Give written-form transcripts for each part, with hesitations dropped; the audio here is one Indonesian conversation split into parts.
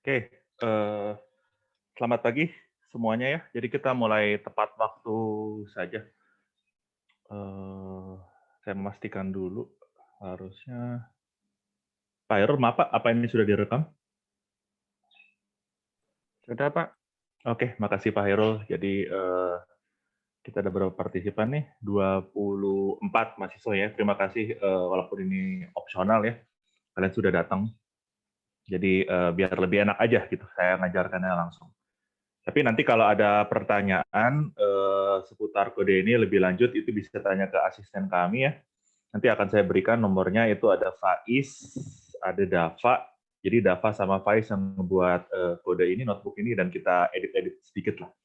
Oke, selamat pagi semuanya ya. Jadi kita mulai tepat waktu saja. Eee, saya memastikan dulu harusnya Pak Hairul, maaf Pak, apa ini sudah direkam? Sudah, Pak. Oke, makasih Pak Hairul. Jadi, kita ada berapa partisipan nih? 24 mahasiswa ya. Terima kasih, walaupun ini opsional ya, kalian sudah datang. Jadi, biar lebih enak aja gitu saya ngajarkannya langsung. Tapi nanti kalau ada pertanyaan, seputar kode ini lebih lanjut, itu bisa tanya ke asisten kami ya. Nanti akan saya berikan nomornya, itu ada Faiz, ada Dava. Jadi Dava sama Faiz yang membuat kode ini, notebook ini, dan kita edit-edit sedikit lah.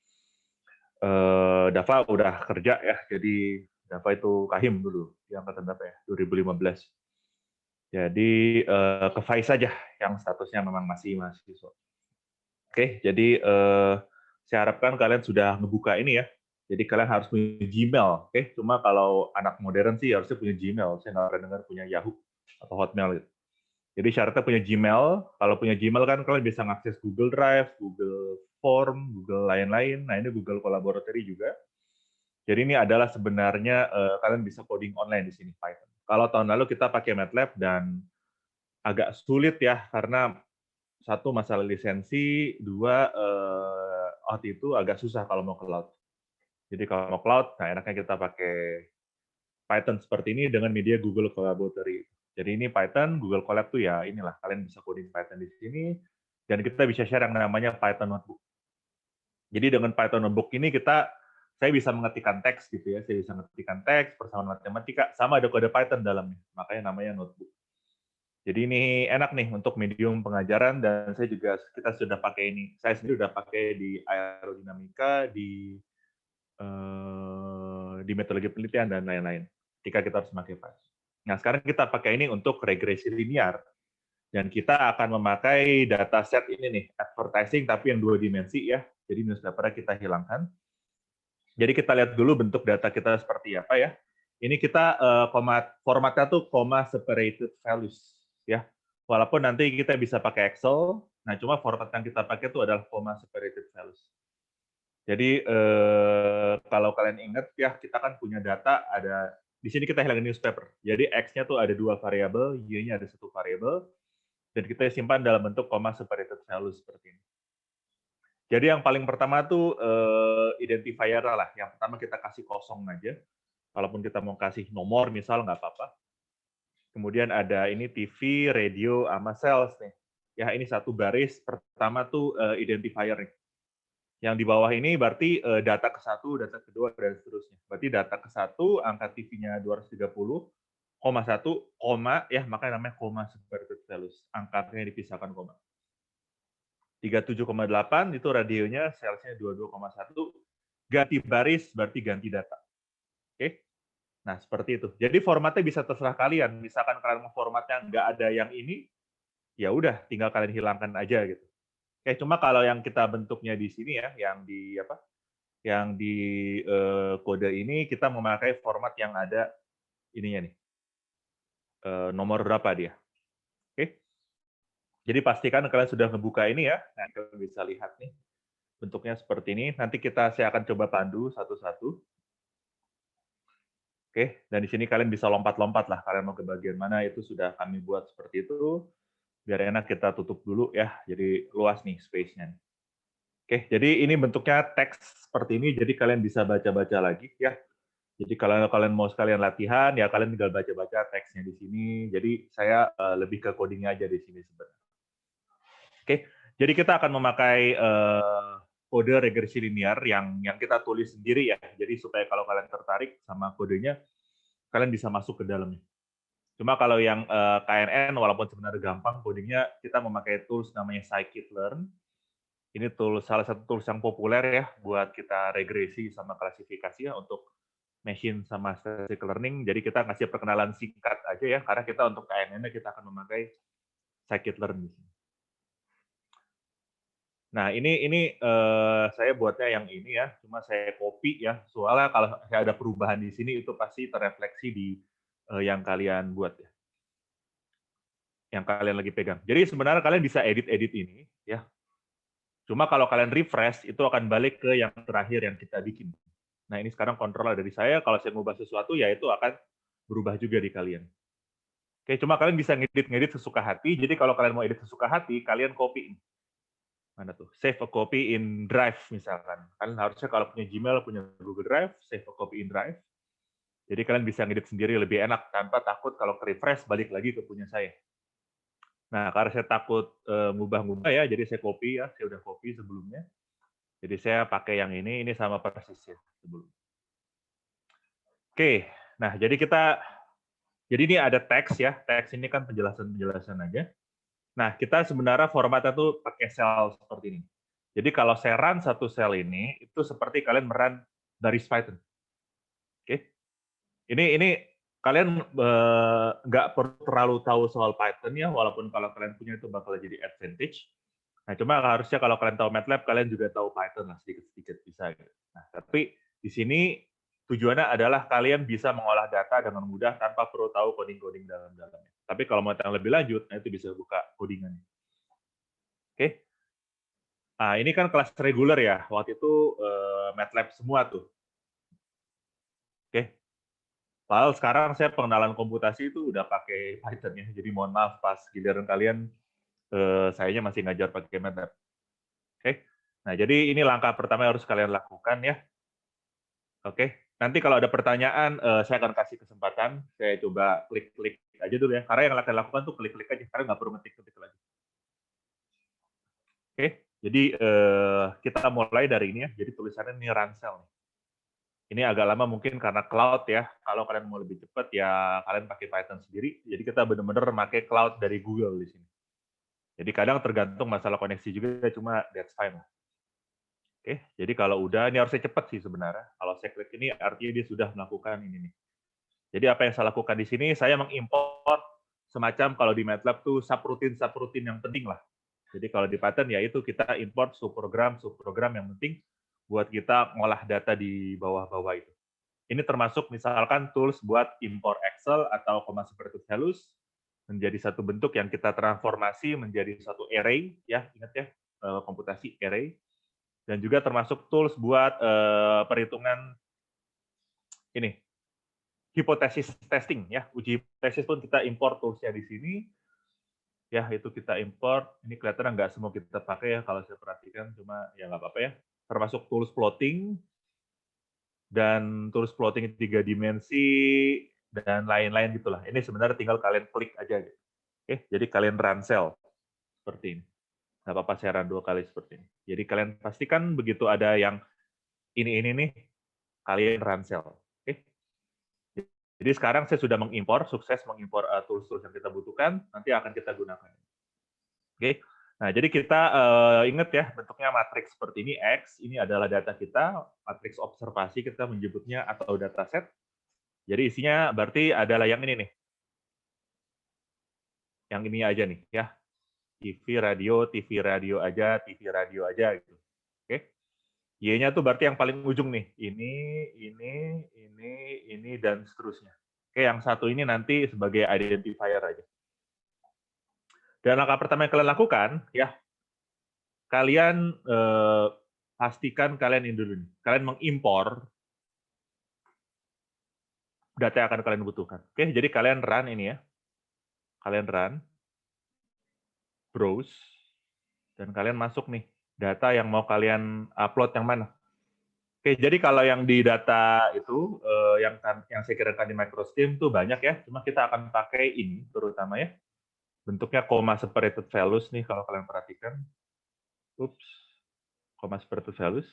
Dava udah kerja ya, jadi Dava itu Kahim dulu, di angkatan berapa ya? 2015. Jadi ke Faiz saja, yang statusnya memang masih mahasiswa. Oke, jadi saya harapkan kalian sudah ngebuka ini ya. Jadi kalian harus punya Gmail, oke? Cuma kalau anak modern sih harusnya punya Gmail. Saya nggak pernah dengar punya Yahoo atau Hotmail gitu. Jadi syaratnya punya Gmail. Kalau punya Gmail kan kalian bisa mengakses Google Drive, Google Form, Google lain-lain. Nah ini Google Collaboratory juga. Jadi ini adalah sebenarnya kalian bisa coding online di sini Python. Kalau tahun lalu kita pakai MATLAB dan agak sulit ya karena satu masalah lisensi, dua waktu itu agak susah kalau mau cloud. Jadi kalau mau cloud, nah enaknya kita pakai Python seperti ini dengan media Google Collaboratory. Jadi ini Python, Google Colab tuh ya inilah, kalian bisa coding Python di sini, dan kita bisa share yang namanya Python Notebook. Jadi dengan Python Notebook ini saya bisa mengetikkan teks gitu ya, saya bisa mengetikkan teks, persamaan matematika, sama ada kode Python dalamnya, makanya namanya notebook. Jadi ini enak nih untuk medium pengajaran, dan kita sudah pakai ini. Saya sendiri sudah pakai di aerodinamika, di metodologi penelitian dan lain-lain. Ketika kita harus memakai Python. Nah, sekarang kita pakai ini untuk regresi linear, dan kita akan memakai dataset ini nih, advertising tapi yang 2 dimensi ya. Jadi newspaper kita hilangkan. Jadi kita lihat dulu bentuk data kita seperti apa ya. Ini kita formatnya tuh comma separated values ya. Walaupun nanti kita bisa pakai Excel, nah cuma format yang kita pakai itu adalah comma separated values. Jadi kalau kalian ingat ya, kita kan punya data ada di sini kita hilangin newspaper. Jadi X-nya tuh ada 2 variabel, Y-nya ada 1 variabel, dan kita simpan dalam bentuk comma separated values seperti ini. Jadi yang paling pertama tuh identifier lah. Yang pertama kita kasih kosong aja. Kalaupun kita mau kasih nomor misal nggak apa-apa. Kemudian ada ini TV, radio, sama sales nih. Ya ini satu baris. Pertama tuh identifier nih. Yang di bawah ini berarti data ke-1, data kedua, dan seterusnya. Berarti data ke-1, angka TV-nya 230, koma 1, koma, ya makanya namanya koma separated values. Angkanya dipisahkan koma. 37,8 itu radionya, salesnya 22,1, ganti baris berarti ganti data. Oke? Nah, seperti itu. Jadi formatnya bisa terserah kalian. Misalkan kalian mau formatnya nggak ada yang ini, ya udah tinggal kalian hilangkan aja gitu. Oke, cuma kalau yang kita bentuknya di sini ya, yang di apa? Yang di kode ini kita memakai format yang ada ininya nih. Nomor berapa dia. Oke? Jadi pastikan kalian sudah ngebuka ini ya. Nah, kalian bisa lihat nih. Bentuknya seperti ini. Nanti saya akan coba pandu satu-satu. Oke, dan di sini kalian bisa lompat-lompat lah. Kalian mau ke bagian mana itu sudah kami buat seperti itu. Biar enak kita tutup dulu ya. Jadi luas nih space-nya. Oke, jadi ini bentuknya teks seperti ini. Jadi kalian bisa baca-baca lagi ya. Jadi kalau kalian mau sekalian latihan, ya kalian tinggal baca-baca teksnya di sini. Jadi saya lebih ke codingnya aja di sini sebenarnya. Oke, jadi kita akan memakai kode regresi linear yang kita tulis sendiri ya. Jadi supaya kalau kalian tertarik sama kodenya, kalian bisa masuk ke dalamnya. Cuma kalau yang KNN, walaupun sebenarnya gampang codingnya, kita memakai tools namanya scikit-learn. Ini salah satu tools yang populer ya buat kita regresi sama klasifikasi ya untuk machine sama statistical learning. Jadi kita ngasih perkenalan singkat aja ya, karena kita untuk KNN kita akan memakai scikit-learn di sini. Nah, ini saya buatnya yang ini ya, cuma saya copy ya. Soalnya kalau ada perubahan di sini itu pasti terefleksi di yang kalian buat ya. yang kalian lagi pegang. Jadi sebenarnya kalian bisa edit-edit ini, ya. Cuma kalau kalian refresh, itu akan balik ke yang terakhir yang kita bikin. Nah, ini sekarang kontrol dari saya. Kalau saya ngubah sesuatu, ya itu akan berubah juga di kalian. Oke, cuma kalian bisa ngedit-ngedit sesuka hati. Jadi kalau kalian mau edit sesuka hati, kalian copy. Mana tuh? Save a copy in Drive misalkan. Kalian harusnya kalau punya Gmail, punya Google Drive, save a copy in Drive. Jadi kalian bisa ngedit sendiri lebih enak tanpa takut kalau ke refresh balik lagi ke punya saya. Nah, karena saya takut ngubah-ngubah ya, jadi saya copy ya, saya udah copy sebelumnya. Jadi saya pakai yang ini sama persisnya sebelum. Oke, nah jadi ini ada teks ya, teks ini kan penjelasan-penjelasan aja. Nah, kita sebenarnya formatnya tuh pakai sel seperti ini. Jadi kalau saya run satu sel ini, itu seperti kalian merun dari Python. Oke, ini kalian nggak perlu terlalu tahu soal Python ya, walaupun kalau kalian punya itu bakal jadi advantage. Nah, cuma harusnya kalau kalian tahu MATLAB, kalian juga tahu Python lah, sedikit-sedikit bisa. Gitu. Nah, tapi di sini tujuannya adalah kalian bisa mengolah data dengan mudah tanpa perlu tahu coding-coding dalam-dalamnya. Tapi kalau mau yang lebih lanjut, nah itu bisa buka codingannya. Oke? Nah, ini kan kelas reguler ya. Waktu itu MATLAB semua tuh. Oke? Padahal sekarang saya pengenalan komputasi itu udah pakai Python ya. Jadi mohon maaf pas giliran kalian, sayanya masih ngajar pakai MATLAB. Oke? Nah, jadi ini langkah pertama yang harus kalian lakukan ya. Oke, nanti kalau ada pertanyaan, saya akan kasih kesempatan. Saya coba klik-klik aja dulu ya. Karena yang kalian lakukan tuh klik-klik aja, karena nggak perlu ngetik-ngetik lagi. Oke, jadi kita mulai dari ini ya. Jadi tulisannya ini Ransel. Ini agak lama mungkin karena cloud ya. Kalau kalian mau lebih cepat ya kalian pakai Python sendiri. Jadi kita benar-benar pakai cloud dari Google di sini. Jadi kadang tergantung masalah koneksi juga, cuma that's fine. Oke, jadi kalau udah, ini harusnya cepat sih sebenarnya. Kalau saya klik ini, artinya dia sudah melakukan ini nih. Jadi apa yang saya lakukan di sini, saya mengimport semacam kalau di MATLAB tuh subroutine yang penting lah. Jadi kalau di Python ya itu kita import subprogram yang penting buat kita ngolah data di bawah-bawah itu. Ini termasuk misalkan tools buat import Excel atau comma separated values menjadi satu bentuk yang kita transformasi menjadi satu array ya, ingat ya, komputasi array. Dan juga termasuk tools buat perhitungan ini, hipotesis testing ya, uji hipotesis pun kita import toolsnya di sini. Ya, itu kita import. Ini kelihatan nggak semua kita pakai ya, kalau saya perhatikan, cuma ya nggak apa-apa ya. Termasuk tools plotting, dan tools plotting 3 dimensi, dan lain-lain gitulah. Ini sebenarnya tinggal kalian klik aja. Gitu. Oke, jadi kalian run cell seperti ini. Nggak apa-apa saya run 2 kali seperti ini. Jadi kalian pastikan begitu ada yang ini nih, kalian run cell. Oke. Jadi sekarang saya sudah sukses mengimpor tools-tools yang kita butuhkan, nanti akan kita gunakan. Oke, nah jadi kita ingat ya, bentuknya matriks seperti ini, X, ini adalah data kita, matriks observasi kita menyebutnya atau dataset. Jadi isinya berarti adalah yang ini nih. Yang ini aja nih ya. TV radio aja gitu. Oke. Y-nya tuh berarti yang paling ujung nih. Ini, dan seterusnya. Oke, yang satu ini nanti sebagai identifier aja. Dan langkah pertama yang kalian lakukan, ya, kalian pastikan kalian ini dulu nih. Kalian mengimpor data yang akan kalian butuhkan. Oke, jadi kalian run ini ya. Kalian run, browse, dan kalian masuk nih. Data yang mau kalian upload yang mana. Oke, jadi kalau yang di data itu, yang saya kirakan di MicroStream itu banyak ya. Cuma kita akan pakai ini terutama ya. Bentuknya comma separated values nih kalau kalian perhatikan. Oops, comma separated values.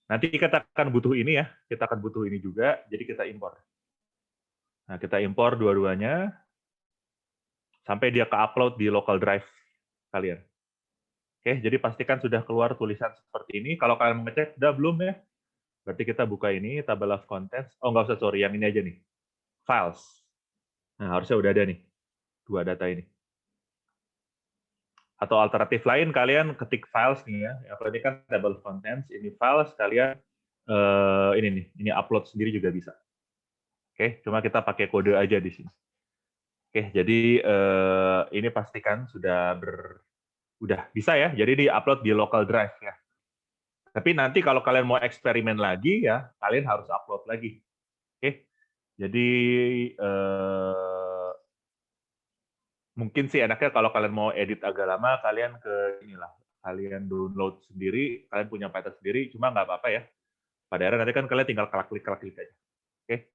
Nanti kita akan butuh ini ya, kita akan butuh ini juga, jadi kita impor. Nah, kita impor dua-duanya, sampai dia ke-upload di local drive kalian. Oke, jadi pastikan sudah keluar tulisan seperti ini. Kalau kalian mau ngecek, udah belum ya? Berarti kita buka ini, table of contents. Oh, nggak usah, sorry, yang ini aja nih. Files. Nah, harusnya udah ada nih, 2 data ini. Atau alternatif lain, kalian ketik files nih ya. Kalau ini kan table of contents, ini files, kalian ini nih, ini upload sendiri juga bisa. Oke, cuma kita pakai kode aja di sini. Oke, jadi ini pastikan udah bisa ya. Jadi di-upload di local drive ya. Tapi nanti kalau kalian mau eksperimen lagi ya, kalian harus upload lagi. Oke. Jadi mungkin sih enaknya kalau kalian mau edit agak lama, kalian kalian download sendiri, kalian punya Python sendiri, cuma nggak apa-apa ya. Pada akhirnya nanti kan kalian tinggal klik aja. Oke.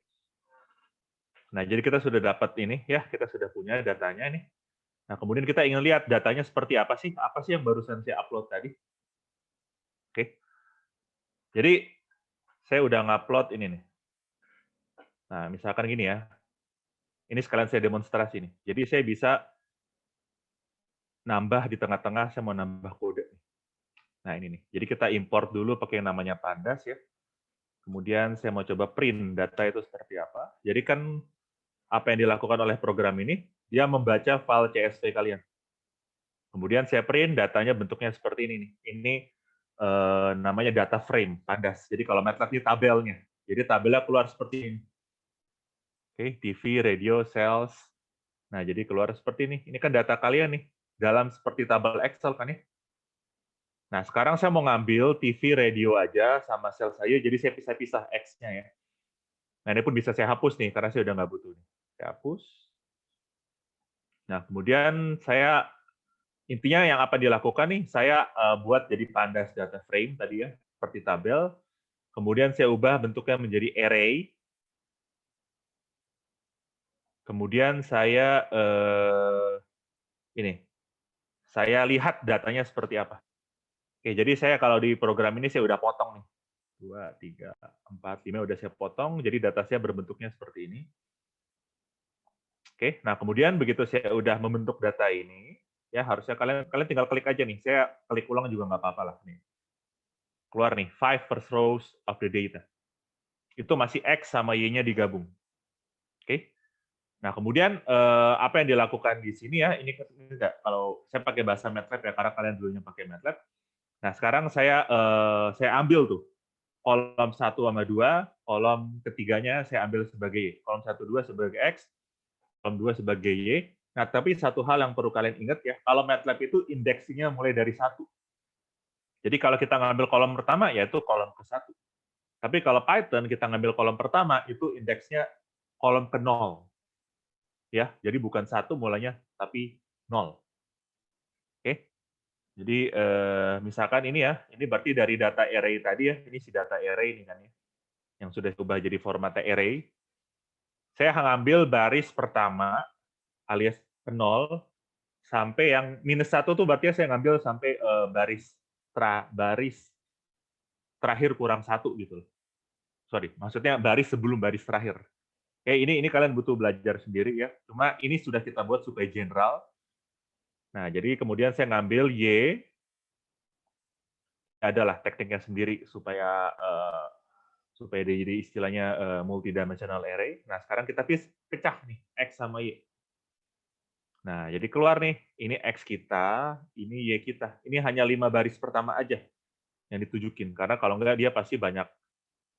Nah, jadi kita sudah dapat ini ya, kita sudah punya datanya nih. Nah, kemudian kita ingin lihat datanya seperti apa sih? Apa sih yang barusan saya upload tadi? Oke. Jadi saya udah ngupload ini nih. Nah, misalkan gini ya. Ini sekalian saya demonstrasi nih. Jadi saya bisa nambah di tengah-tengah, saya mau nambah kode. Nah, ini nih. Jadi kita import dulu pakai yang namanya Pandas ya. Kemudian saya mau coba print data itu seperti apa. Jadi kan apa yang dilakukan oleh program ini, dia membaca file CSV kalian. Kemudian saya print datanya bentuknya seperti ini nih. Ini namanya data frame, Pandas. Jadi kalau MATLAB ini tabelnya. Jadi tabelnya keluar seperti ini. Oke, TV, radio, sales. Nah, jadi keluar seperti ini. Ini kan data kalian nih. Dalam seperti tabel Excel kan ya. Nah, sekarang saya mau ngambil TV, radio aja sama sales saya. Jadi saya pisah-pisah X-nya ya. Nah, ini pun bisa saya hapus nih, karena saya udah nggak butuh. Saya hapus. Nah, kemudian intinya yang apa dilakukan nih, saya buat jadi Pandas data frame tadi ya, seperti tabel. Kemudian saya ubah bentuknya menjadi array. Kemudian saya saya lihat datanya seperti apa. Oke, jadi saya kalau di program ini saya udah potong nih. 2, 3, 4, 5 udah saya potong, jadi data saya berbentuknya seperti ini. Oke, nah kemudian begitu saya udah membentuk data ini, ya harusnya kalian tinggal klik aja nih. Saya klik ulang juga nggak apa-apa lah nih. Keluar nih, 5 first rows of the data. Itu masih X sama Y-nya digabung. Oke. Nah, kemudian apa yang dilakukan di sini ya, ini enggak, kalau saya pakai bahasa MATLAB ya, karena kalian dulunya pakai MATLAB. Nah, sekarang saya ambil tuh kolom 1 sama 2, kolom ketiganya saya ambil sebagai Y. Kolom 1, 2 sebagai X, kolom 2 sebagai Y. Nah, tapi satu hal yang perlu kalian ingat ya, kalau MATLAB itu indeksinya mulai dari 1. Jadi kalau kita ngambil kolom pertama, yaitu kolom ke-1. Tapi kalau Python, kita ngambil kolom pertama, itu indeksnya kolom ke-0. Ya, jadi bukan 1 mulanya, tapi 0. Oke? Jadi misalkan ini ya, ini berarti dari data array tadi ya, ini si data array ini kan ya, yang sudah diubah jadi formatnya array. Saya ngambil baris pertama alias ke 0 sampai yang -1 tuh berarti saya ngambil sampai baris terakhir kurang 1 gitu. Sorry, maksudnya baris sebelum baris terakhir. Oke, ini kalian butuh belajar sendiri ya. Cuma ini sudah kita buat supaya general. Nah, jadi kemudian saya ngambil Y, adalah tekniknya sendiri supaya jadi istilahnya multidimensional array. Nah, sekarang kita pecah nih X sama Y. Nah, jadi keluar nih, ini X kita, ini Y kita. Ini hanya 5 baris pertama aja yang ditujukin, karena kalau enggak dia pasti banyak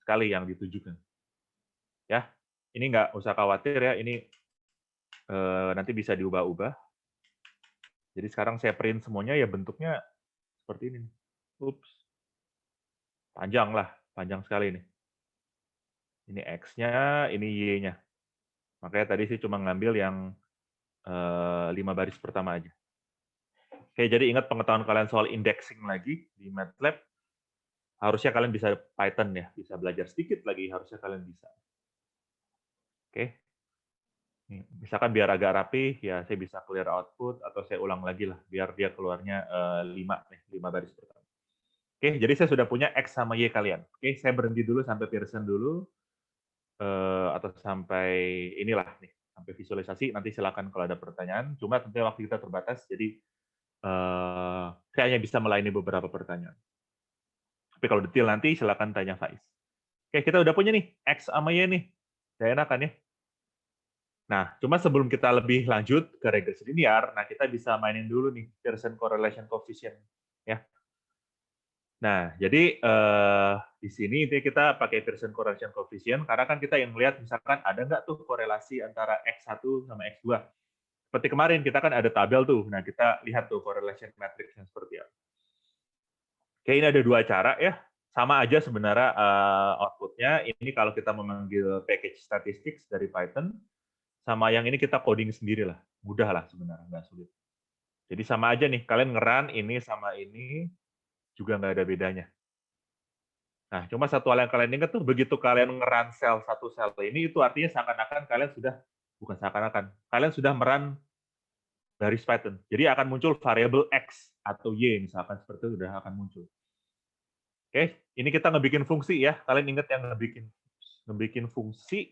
sekali yang ditujukan. Ya, ini nggak usah khawatir ya, ini nanti bisa diubah-ubah. Jadi sekarang saya print semuanya ya bentuknya seperti ini. Ups. Panjang sekali ini. Ini X-nya, ini Y-nya. Makanya tadi sih cuma ngambil yang 5 baris pertama aja. Oke, jadi ingat pengetahuan kalian soal indexing lagi di MATLAB. Harusnya kalian bisa Python ya, bisa belajar sedikit lagi, harusnya kalian bisa. Oke. Misalkan biar agak rapi, ya saya bisa clear output, atau saya ulang lagi lah, biar dia keluarnya 5 baris pertama. Oke, jadi saya sudah punya X sama Y kalian. Oke, saya berhenti dulu sampai Pearson dulu, atau sampai inilah nih, sampai visualisasi. Nanti silakan kalau ada pertanyaan. Cuma tentunya waktu kita terbatas, jadi saya hanya bisa melayani beberapa pertanyaan. Tapi kalau detail nanti silakan tanya Faiz. Oke, kita udah punya nih X sama Y nih. Saya enakan ya. Nah, cuma sebelum kita lebih lanjut ke regresi linear, nah kita bisa mainin dulu nih Pearson correlation coefficient ya. Nah, jadi di sini kita pakai Pearson correlation coefficient karena kan kita yang melihat misalkan ada nggak tuh korelasi antara X1 sama X2. seperti kemarin kita kan ada tabel tuh. Nah, kita lihat tuh correlation matrix-nya seperti apa. Oke, ini ada dua cara ya. Sama aja sebenarnya output-nya. Ini kalau kita memanggil package statistics dari Python, sama yang ini kita coding sendiri lah. Mudah lah sebenarnya, nggak sulit. Jadi sama aja nih, kalian ngeran ini sama ini juga nggak ada bedanya. Nah, cuma satu hal yang kalian ingat tuh, begitu kalian ngeran satu sel ini, itu artinya seakan-akan kalian sudah, bukan seakan-akan, kalian sudah meran garis Python. Jadi akan muncul variabel X atau Y, misalkan seperti itu sudah akan muncul. Oke, ini kita ngebikin fungsi ya. Kalian ingat yang ngebikin fungsi,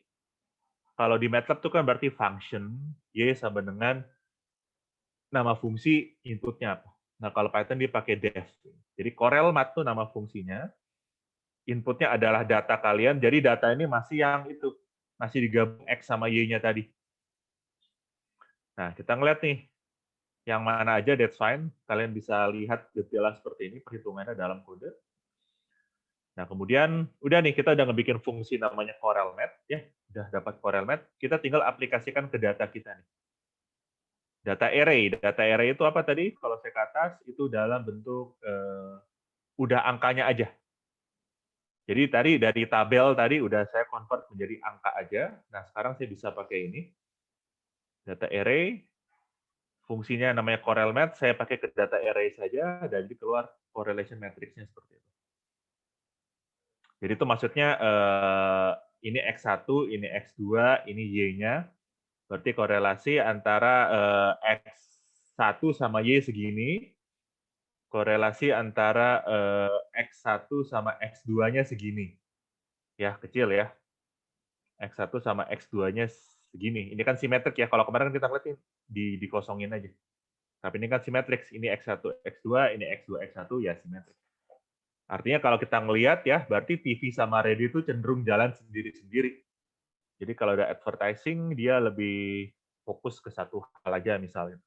kalau di MATLAB itu kan berarti function, Y sama dengan nama fungsi inputnya apa. Nah, kalau Python dia pakai def. Jadi CorelMat itu nama fungsinya, inputnya adalah data kalian, jadi data ini masih yang itu, masih digabung X sama Y-nya tadi. Nah, kita ngeliat nih, yang mana aja that's fine, kalian bisa lihat detailnya seperti ini, perhitungannya dalam kode. Nah, kemudian udah nih, kita udah ngebikin fungsi namanya CorelMat, ya, udah dapat CorelMat, kita tinggal aplikasikan ke data kita nih. Data array itu apa tadi? Kalau saya ke atas, itu dalam bentuk udah angkanya aja. Jadi tadi dari tabel tadi udah saya convert menjadi angka aja. Nah, sekarang saya bisa pakai ini. Data array, fungsinya namanya CorelMat, saya pakai ke data array saja, dan jadi keluar correlation matrix-nya seperti itu. Jadi itu maksudnya ini X1, ini X2, ini Y-nya. Berarti korelasi antara X1 sama Y segini, korelasi antara X1 sama X2-nya segini. Ya, kecil ya. X1 sama X2-nya segini. Ini kan simetrik ya. Kalau kemarin kan kita lihat dikosongin aja. Tapi ini kan simetrik. Ini X1, X2, ini X2, X1, ya simetrik. Artinya kalau kita ngelihat ya, berarti TV sama radio itu cenderung jalan sendiri-sendiri. Jadi kalau ada advertising, dia lebih fokus ke satu hal aja misalnya.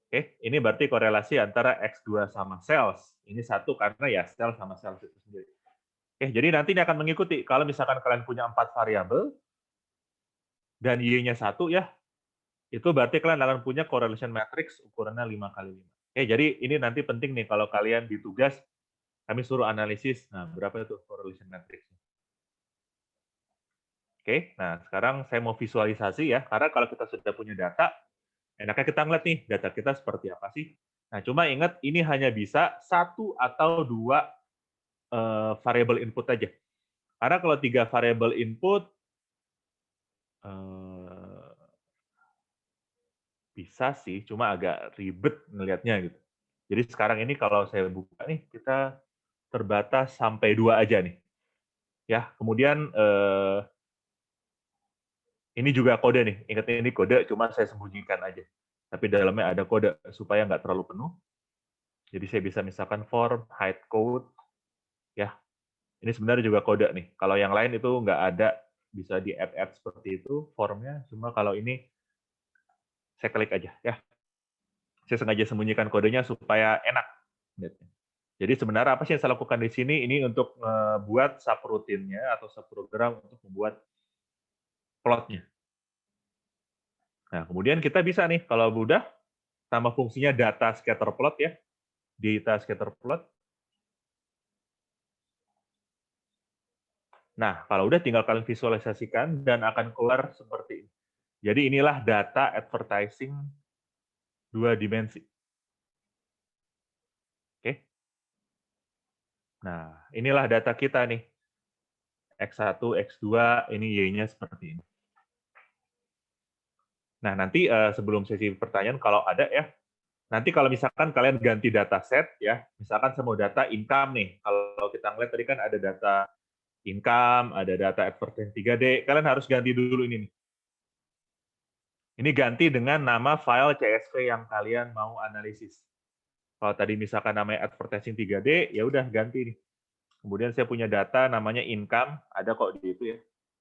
Oke, ini berarti korelasi antara X2 sama sales. Ini satu karena ya sales sama sales itu sendiri. Oke, jadi nanti ini akan mengikuti. Kalau misalkan kalian punya 4 variabel, dan Y-nya 1 ya, itu berarti kalian akan punya correlation matrix ukurannya 5x5. Oke, jadi ini nanti penting nih kalau kalian di tugas, kami suruh analisis, nah berapa itu correlation matrix-nya. Oke, nah sekarang saya mau visualisasi ya, karena kalau kita sudah punya data, enaknya kita ngeliat nih, data kita seperti apa sih. Nah, cuma ingat, ini hanya bisa 1 atau 2 variabel input aja. Karena kalau 3 variabel input, bisa sih, cuma agak ribet ngelihatnya gitu. Jadi sekarang ini kalau saya buka nih, kita terbatas sampai 2 aja nih. Ya, kemudian ini juga kode nih. Ingat ini kode, cuma saya sembunyikan aja. Tapi dalamnya ada kode supaya nggak terlalu penuh. Jadi saya bisa misalkan form, hide code, ya. Ini sebenarnya juga kode nih. Kalau yang lain itu nggak ada, bisa di add seperti itu formnya. Cuma kalau ini saya klik aja, ya. Saya sengaja sembunyikan kodenya supaya enak. Jadi sebenarnya apa sih yang saya lakukan di sini? Ini untuk membuat subroutine-nya atau subprogram untuk membuat plot-nya. Nah, kemudian kita bisa nih, kalau udah, tambah fungsinya data scatter plot ya. Data scatter plot. Nah, kalau udah tinggal kalian visualisasikan dan akan keluar seperti ini. Jadi inilah data advertising 2 dimensi. Oke. Nah, inilah data kita nih. X1, X2, ini Y-nya seperti ini. Nah, nanti sebelum sesi pertanyaan, kalau ada ya, nanti kalau misalkan kalian ganti dataset ya, misalkan saya mau data income nih, kalau kita ngeliat tadi kan ada data income, ada data advertising 3D, kalian harus ganti dulu ini nih. Ini ganti dengan nama file CSV yang kalian mau analisis. Kalau tadi misalkan namanya advertising 3D, ya udah ganti nih. Kemudian saya punya data namanya income, ada kok di itu ya.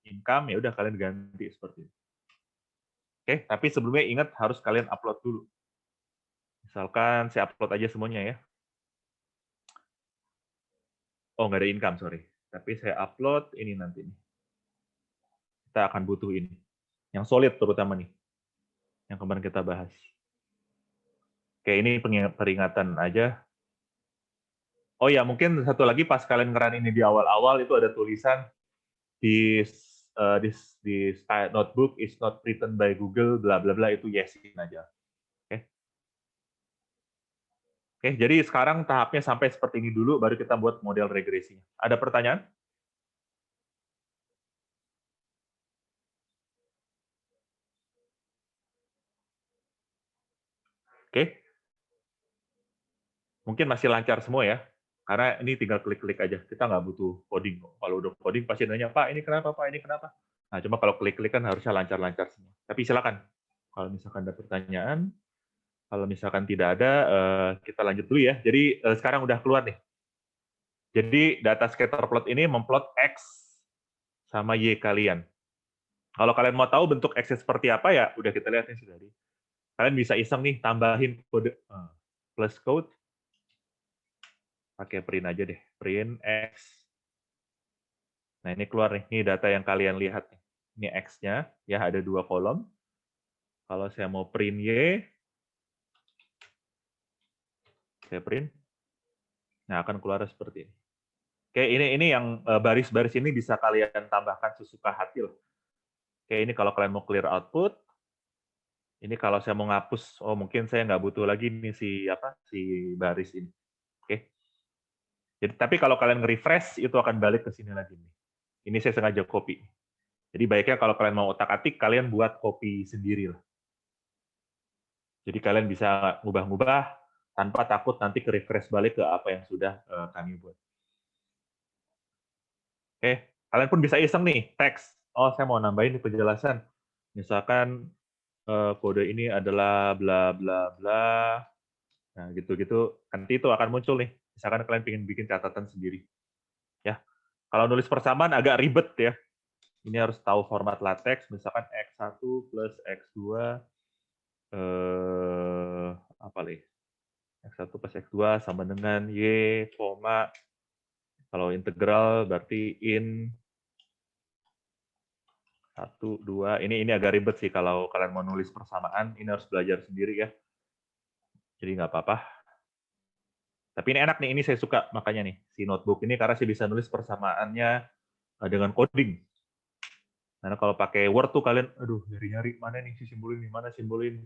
Income, ya udah kalian ganti seperti itu. Oke, tapi sebelumnya ingat harus kalian upload dulu. Misalkan saya upload aja semuanya ya. Oh, nggak ada income, sorry. Tapi saya upload ini nanti. Kita akan butuh ini. yang solid terutama nih, yang kemarin kita bahas. Oke, ini peringatan aja. Oh ya, mungkin satu lagi pas kalian ngeran ini di awal-awal itu ada tulisan this notebook is not written by Google, bla bla bla, itu yesin aja. Oke. Oke, jadi sekarang tahapnya sampai seperti ini dulu, baru kita buat model regresinya. Ada pertanyaan? Oke, mungkin masih lancar semua ya, karena ini tinggal klik-klik aja. Kita nggak butuh coding. Kalau udah coding pasti nanya, Pak, ini kenapa, Pak, ini kenapa? Nah, cuma kalau klik-klik kan harusnya lancar-lancar semua. Tapi silakan, kalau misalkan ada pertanyaan, kalau misalkan tidak ada, kita lanjut dulu ya. Jadi sekarang udah keluar nih. Jadi data scatter plot ini memplot X sama Y kalian. Kalau kalian mau tahu bentuk X seperti apa ya, udah kita lihat nih sudah. Kalian bisa iseng nih tambahin kode plus code, pakai print aja deh, print X. Nah ini keluar nih, ini data yang kalian lihat nih. Ini X-nya, ya ada 2 kolom. Kalau saya mau print Y, saya print, nah akan keluar seperti ini. Oke, ini yang baris-baris ini bisa kalian tambahkan sesuka hati loh. Oke, ini kalau kalian mau clear output, ini kalau saya mau ngapus, oh mungkin saya nggak butuh lagi nih si baris ini. Oke. Jadi tapi kalau kalian nge-refresh itu akan balik ke sini lagi nih. Ini saya sengaja copy. Jadi baiknya kalau kalian mau otak-atik, kalian buat copy sendiri lah. Jadi kalian bisa ngubah-ngubah tanpa takut nanti ke refresh balik ke apa yang sudah kami buat. Oke, kalian pun bisa iseng nih, teks. Oh, saya mau nambahin di penjelasan. Misalkan kode ini adalah bla bla bla. Nah, gitu-gitu nanti itu akan muncul nih. Misalkan kalian ingin bikin catatan sendiri. Ya. Kalau nulis persamaan agak ribet ya. Ini harus tahu format latex, misalkan X1 plus X2 apa nih? X1 plus X2 sama dengan Y, koma. Kalau integral berarti in 1, 2. Ini agak ribet sih kalau kalian mau nulis persamaan, ini harus belajar sendiri ya. Jadi nggak apa-apa. Tapi ini enak nih, ini saya suka makanya nih, si notebook ini karena saya bisa nulis persamaannya dengan coding. Karena kalau pakai Word tuh kalian, aduh nyari-nyari mana nih si simbolin, mana simbolin.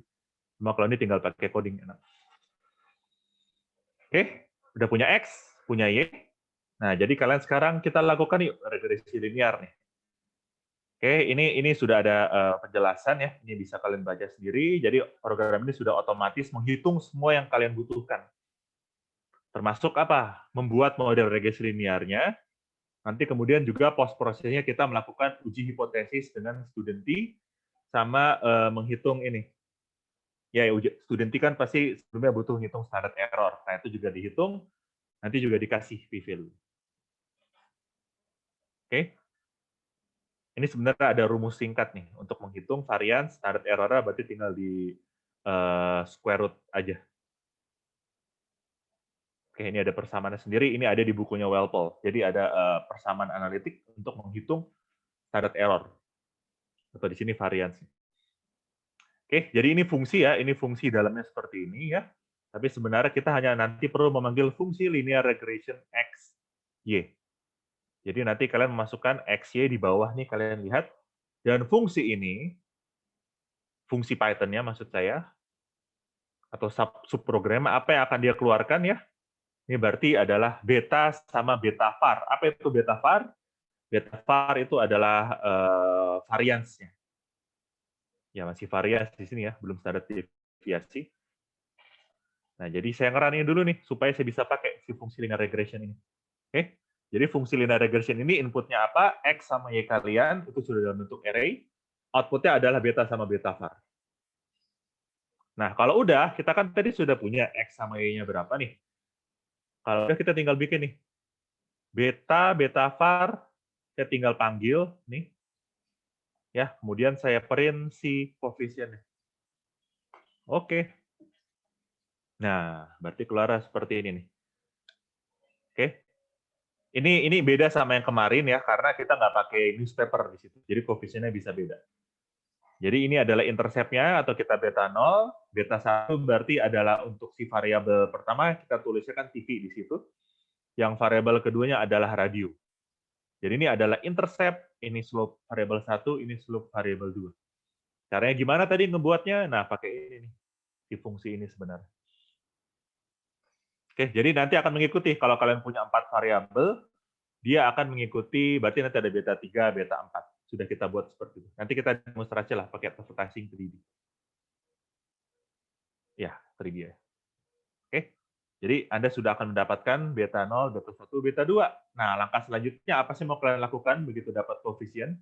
Cuma kalau ini tinggal pakai coding enak. Oke, udah punya X, punya Y. Nah, jadi kalian sekarang kita lakukan yuk regresi linear nih. Oke, ini sudah ada penjelasan ya. Ini bisa kalian baca sendiri. Jadi program ini sudah otomatis menghitung semua yang kalian butuhkan. Termasuk apa? Membuat model regresi linearnya. Nanti kemudian juga post prosesnya kita melakukan uji hipotesis dengan studenti sama menghitung ini. Ya, studenti kan pasti sebelumnya butuh hitung standard error. Nah, itu juga dihitung, nanti juga dikasih p-value. Oke. Ini sebenarnya ada rumus singkat nih untuk menghitung varian standard error-nya, berarti tinggal di square root aja. Oke, ini ada persamaannya sendiri, ini ada di bukunya Welpel. Jadi ada persamaan analitik untuk menghitung standard error. Atau di sini varians. Oke, jadi ini fungsi ya, ini fungsi dalamnya seperti ini ya. Tapi sebenarnya kita hanya nanti perlu memanggil fungsi linear regression x, y. Jadi nanti kalian memasukkan x, y di bawah nih, kalian lihat. Dan fungsi ini, fungsi Python-nya maksud saya, atau subprogram, apa yang akan dia keluarkan ya? Ini berarti adalah beta sama beta var. Apa itu beta var? Beta var itu adalah variansnya. Ya masih varians di sini ya, belum standar deviasi. Nah, jadi saya ngeranin dulu nih supaya saya bisa pakai si fungsi linear regression ini. Oke. Jadi fungsi linear regression ini inputnya apa? X sama Y kalian itu sudah dalam bentuk array. Outputnya adalah beta sama beta var. Nah, kalau udah, kita kan tadi sudah punya X sama Y-nya berapa nih? Kalau udah kita tinggal bikin nih. Beta, beta var, saya tinggal panggil nih. Ya, kemudian saya print si koefisiennya. Oke. Nah, berarti keluar seperti ini nih. Oke. Ini beda sama yang kemarin ya, karena kita nggak pakai newspaper di situ. Jadi koefisiennya bisa beda. Jadi ini adalah intercept-nya atau kita beta 0, beta 1 berarti adalah untuk si variabel pertama kita tulisnya kan TV di situ. Yang variabel keduanya adalah radio. Jadi ini adalah intercept, ini slope variabel 1, ini slope variabel 2. Caranya gimana tadi ngebuatnya? Nah, pakai ini nih, di fungsi ini sebenarnya. Oke, jadi nanti akan mengikuti kalau kalian punya 4 variabel, dia akan mengikuti, berarti nanti ada beta 3, beta 4. Sudah kita buat seperti itu. Nanti kita demonstrasi lah pakai advertising 3D. Ya, 3D ya. Oke. Jadi Anda sudah akan mendapatkan beta 0, beta 1, beta 2. Nah, langkah selanjutnya apa sih mau kalian lakukan begitu dapat koefisien?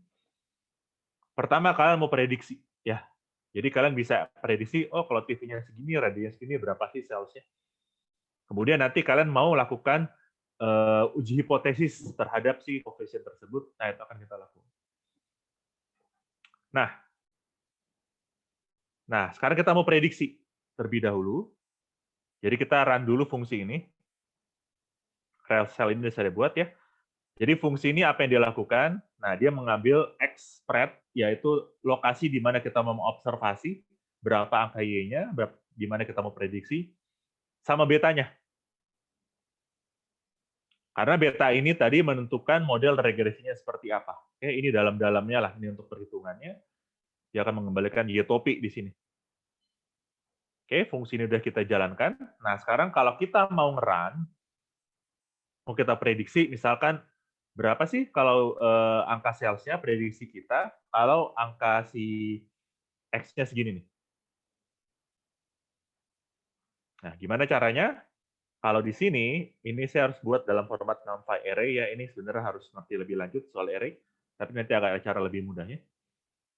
Pertama, kalian mau prediksi. Ya, jadi kalian bisa prediksi, oh kalau TV-nya segini, radionya segini, berapa sih sales-nya? Kemudian nanti kalian mau lakukan uji hipotesis terhadap si koefisien tersebut. Nah, itu akan kita lakukan. Nah, sekarang kita mau prediksi terlebih dahulu. Jadi kita run dulu fungsi ini. Real cell ini sudah saya buat ya. Jadi fungsi ini apa yang dia lakukan? Nah, dia mengambil X spread, yaitu lokasi di mana kita mau observasi, berapa angka Y-nya, di mana kita mau prediksi, sama betanya. Karena beta ini tadi menentukan model regresinya seperti apa. Oke, ini dalam-dalamnya lah, ini untuk perhitungannya. Dia akan mengembalikan Y topik di sini. Oke, fungsi ini sudah kita jalankan. Nah, sekarang kalau kita mau nge-run, mau kita prediksi, misalkan berapa sih kalau angka sales-nya prediksi kita, kalau angka si X-nya segini nih. Nah, gimana caranya? Kalau di sini, ini saya harus buat dalam format NumPy array ya. Ini sebenarnya harus ngerti lebih lanjut soal array, tapi nanti agak cara lebih mudahnya.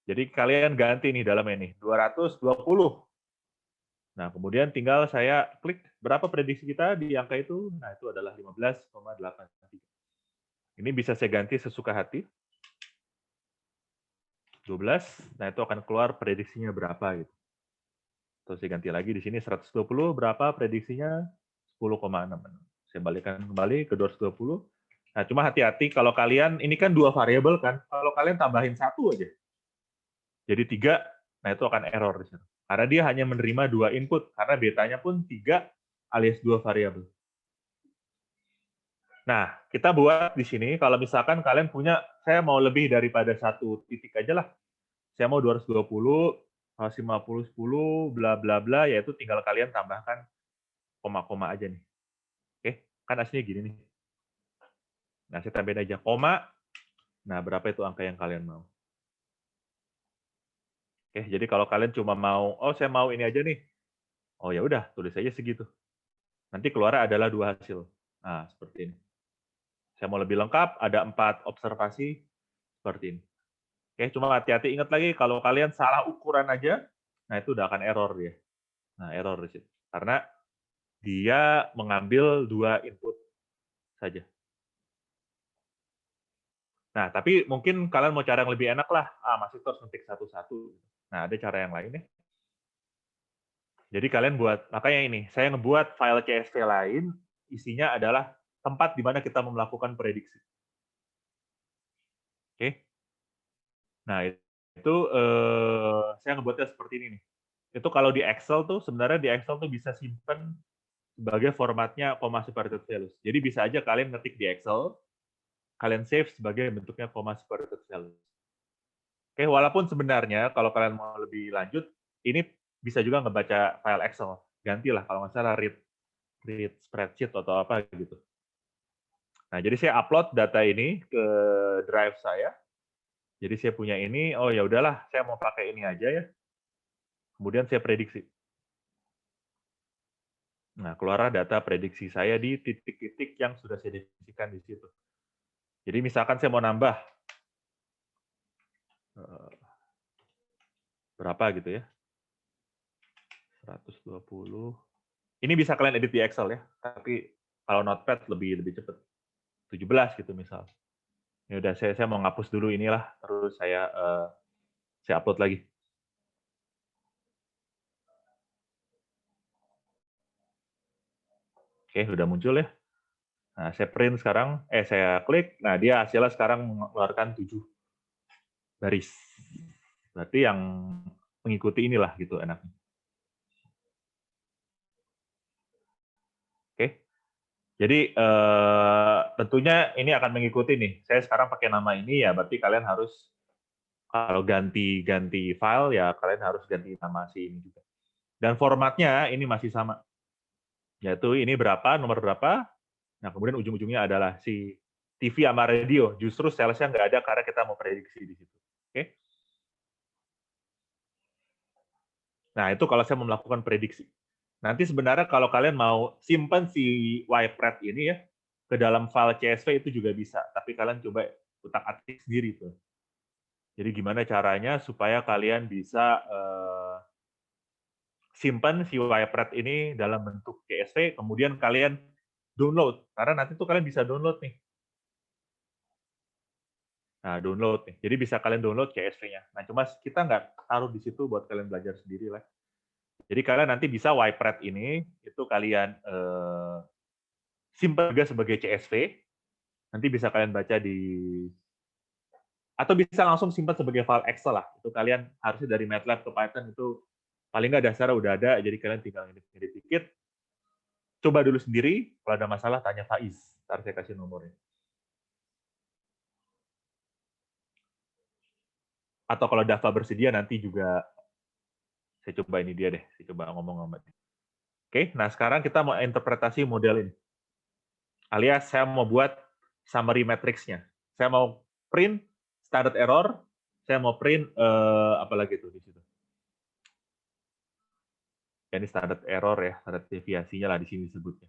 Jadi kalian ganti nih dalamnya nih, 220. Nah, kemudian tinggal saya klik berapa prediksi kita di angka itu. Nah, itu adalah 15,83. Ini bisa saya ganti sesuka hati. 12, nah itu akan keluar prediksinya berapa gitu. Terus saya ganti lagi di sini 120, berapa prediksinya? 10,6. Saya balikkan kembali ke 220. Nah, cuma hati-hati kalau kalian, ini kan 2 variabel kan, kalau kalian tambahin 1 aja, jadi 3, nah itu akan error di situ. Karena dia hanya menerima 2 input, karena betanya pun 3 alias 2 variabel. Nah, kita buat di sini, kalau misalkan kalian punya, saya mau lebih daripada 1 titik aja lah. Saya mau 220, 150, 10, bla bla bla, yaitu tinggal kalian tambahkan koma-koma aja nih. Oke, kan aslinya gini nih. Nah, saya tambahin aja koma. Nah, berapa itu angka yang kalian mau? Oke, jadi kalau kalian cuma mau, oh saya mau ini aja nih. Oh ya udah, tulis aja segitu. Nanti keluar adalah 2 hasil. Nah, seperti ini. Saya mau lebih lengkap, ada 4 observasi seperti ini. Oke, cuma hati-hati ingat lagi kalau kalian salah ukuran aja, nah itu udah akan error dia. Nah, error di situ. Karena dia mengambil 2 input saja. Nah, tapi mungkin kalian mau cara yang lebih enak lah. Masih terus ngetik satu-satu. Nah, ada cara yang lain nih. Jadi kalian buat, makanya ini, saya ngebuat file CSV lain, isinya adalah tempat di mana kita melakukan prediksi. Oke. Nah, itu saya ngebuatnya seperti ini nih. Itu kalau di Excel tuh, sebenarnya di Excel tuh bisa simpen sebagai formatnya comma separated values. Jadi bisa aja kalian ngetik di Excel, kalian save sebagai bentuknya comma separated values. Oke, walaupun sebenarnya kalau kalian mau lebih lanjut, ini bisa juga ngebaca file Excel. Gantilah kalau nggak salah read spreadsheet atau apa gitu. Nah, jadi saya upload data ini ke drive saya. Jadi saya punya ini, oh ya udahlah, saya mau pakai ini aja ya. Kemudian saya prediksi. Nah, keluar data prediksi saya di titik-titik yang sudah saya definisikan di situ. Jadi misalkan saya mau nambah berapa gitu ya. 120. Ini bisa kalian edit di Excel ya, tapi kalau Notepad lebih cepat. 17 gitu misal. Ya udah saya mau ngapus dulu inilah, terus saya upload lagi. Oke, udah muncul ya. Nah, saya print sekarang, saya klik, nah dia hasilnya sekarang mengeluarkan 7 baris. Berarti yang mengikuti inilah gitu enaknya. Oke. Jadi tentunya ini akan mengikuti nih. Saya sekarang pakai nama ini ya, berarti kalian harus kalau ganti file ya kalian harus ganti nama si ini juga. Dan formatnya ini masih sama, yaitu ini berapa, nomor berapa. Nah kemudian ujung-ujungnya adalah si TV sama radio. Justru salesnya nggak ada karena kita mau prediksi di situ. Oke. Nah itu kalau saya mau melakukan prediksi. Nanti sebenarnya kalau kalian mau simpan si YPRED ini ya ke dalam file CSV itu juga bisa, tapi kalian coba utak-atik sendiri tuh. Jadi gimana caranya supaya kalian bisa simpan si YPRED ini dalam bentuk CSV, kemudian kalian download. Karena nanti tuh kalian bisa download nih. Nah, download nih. Jadi bisa kalian download CSV-nya. Nah, cuma kita nggak taruh di situ buat kalian belajar sendiri lah. Jadi kalian nanti bisa YPRED ini, itu kalian simpan juga sebagai CSV, nanti bisa kalian baca di atau bisa langsung simpan sebagai file Excel lah. Itu kalian harusnya dari MATLAB ke Python itu paling nggak dasarnya udah ada, jadi kalian tinggal ngedit dikit. Coba dulu sendiri, kalau ada masalah tanya Faiz, ntar saya kasih nomornya. Atau kalau Dava bersedia nanti juga saya coba ini dia deh, saya coba ngomong sama dia. Oke, nah sekarang kita mau interpretasi model ini. Alias saya mau buat summary matrix-nya. Saya mau print standard error, saya mau print apa lagi tuh di situ. Ya, ini standard error ya, standard deviasinya lah di sini disebutnya.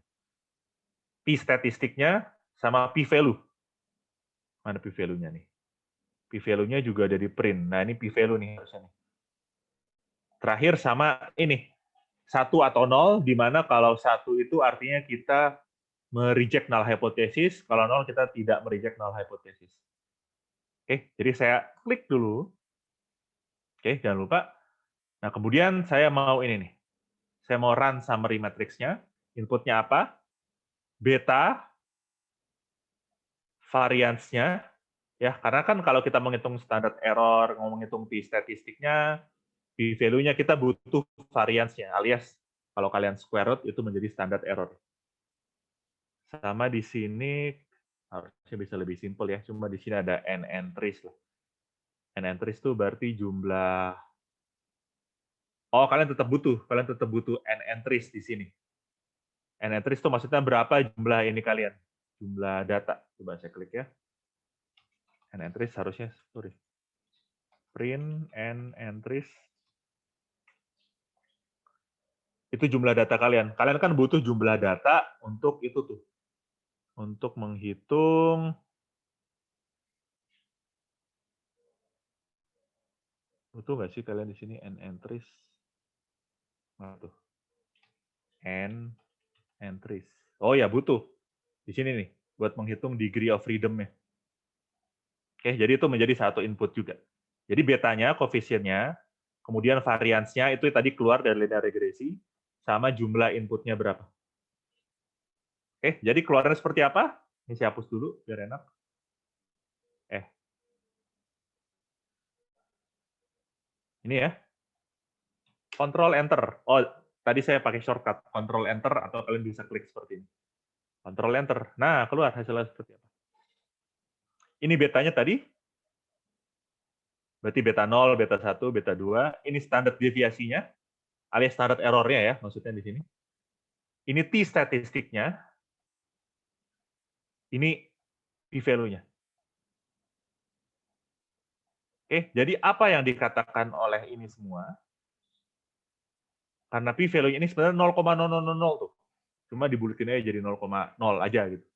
P-statistiknya sama P-value. Mana P-value-nya nih? P-value-nya juga ada di print. Nah, ini P-value nih harusnya nih. Terakhir sama ini, 1 atau 0, di mana kalau 1 itu artinya kita mereject null hypothesis, kalau 0 kita tidak mereject null hypothesis. Oke, jadi saya klik dulu. Oke, jangan lupa. Nah, kemudian saya mau ini nih. Saya mau run summary matrix-nya. Inputnya apa? Beta, variance-nya, ya, karena kan kalau kita menghitung standard error, menghitung p-statistiknya, p-value-nya kita butuh variance-nya, alias kalau kalian square root itu menjadi standard error. Sama di sini harusnya bisa lebih simpel ya, cuma di sini ada n entries lah. N entries itu berarti jumlah. Oh, kalian tetap butuh n entries di sini. N entries itu maksudnya berapa jumlah ini kalian? Jumlah data. Coba saya klik ya. N entries harusnya, sorry. Print n entries. Itu jumlah data kalian. Kalian kan butuh jumlah data untuk itu tuh. Untuk menghitung. Butuh nggak sih kalian di sini n entries? Nah, tuh. N entries. Oh ya, butuh. Di sini nih, buat menghitung degree of freedom-nya. Oke, jadi itu menjadi satu input juga. Jadi betanya, koefisiennya, kemudian variance-nya itu tadi keluar dari linear regresi, sama jumlah inputnya berapa. Oke, jadi keluarannya seperti apa? Ini saya hapus dulu, biar enak. Ini ya. Control Enter. Oh, tadi saya pakai shortcut. Control Enter, atau kalian bisa klik seperti ini. Control Enter. Nah, keluar hasilnya seperti apa. Ini betanya tadi. Berarti beta 0, beta 1, beta 2. Ini standar deviasinya, alias standar errornya ya, maksudnya di sini. Ini t-statistiknya. Ini p-value-nya. Oke, jadi apa yang dikatakan oleh ini semua? Karena p-value ini sebenarnya 0,0000 tuh. Cuma dibulatin aja jadi 0,0 aja gitu.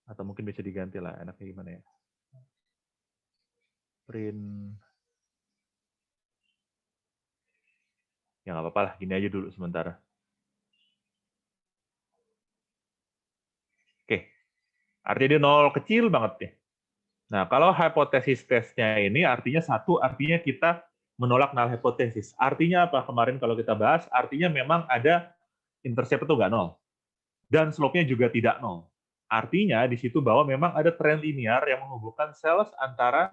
Atau mungkin bisa diganti lah, enaknya gimana ya. Print. Ya nggak apa-apa lah, gini aja dulu sementara. Oke, artinya dia 0 kecil banget ya. Nah, kalau hipotesis tesnya ini artinya 1, artinya kita menolak null hipotesis. Artinya apa? Kemarin kalau kita bahas, artinya memang ada intercept itu nggak 0. Dan slope-nya juga tidak 0. Artinya di situ bahwa memang ada tren linear yang menghubungkan sales antara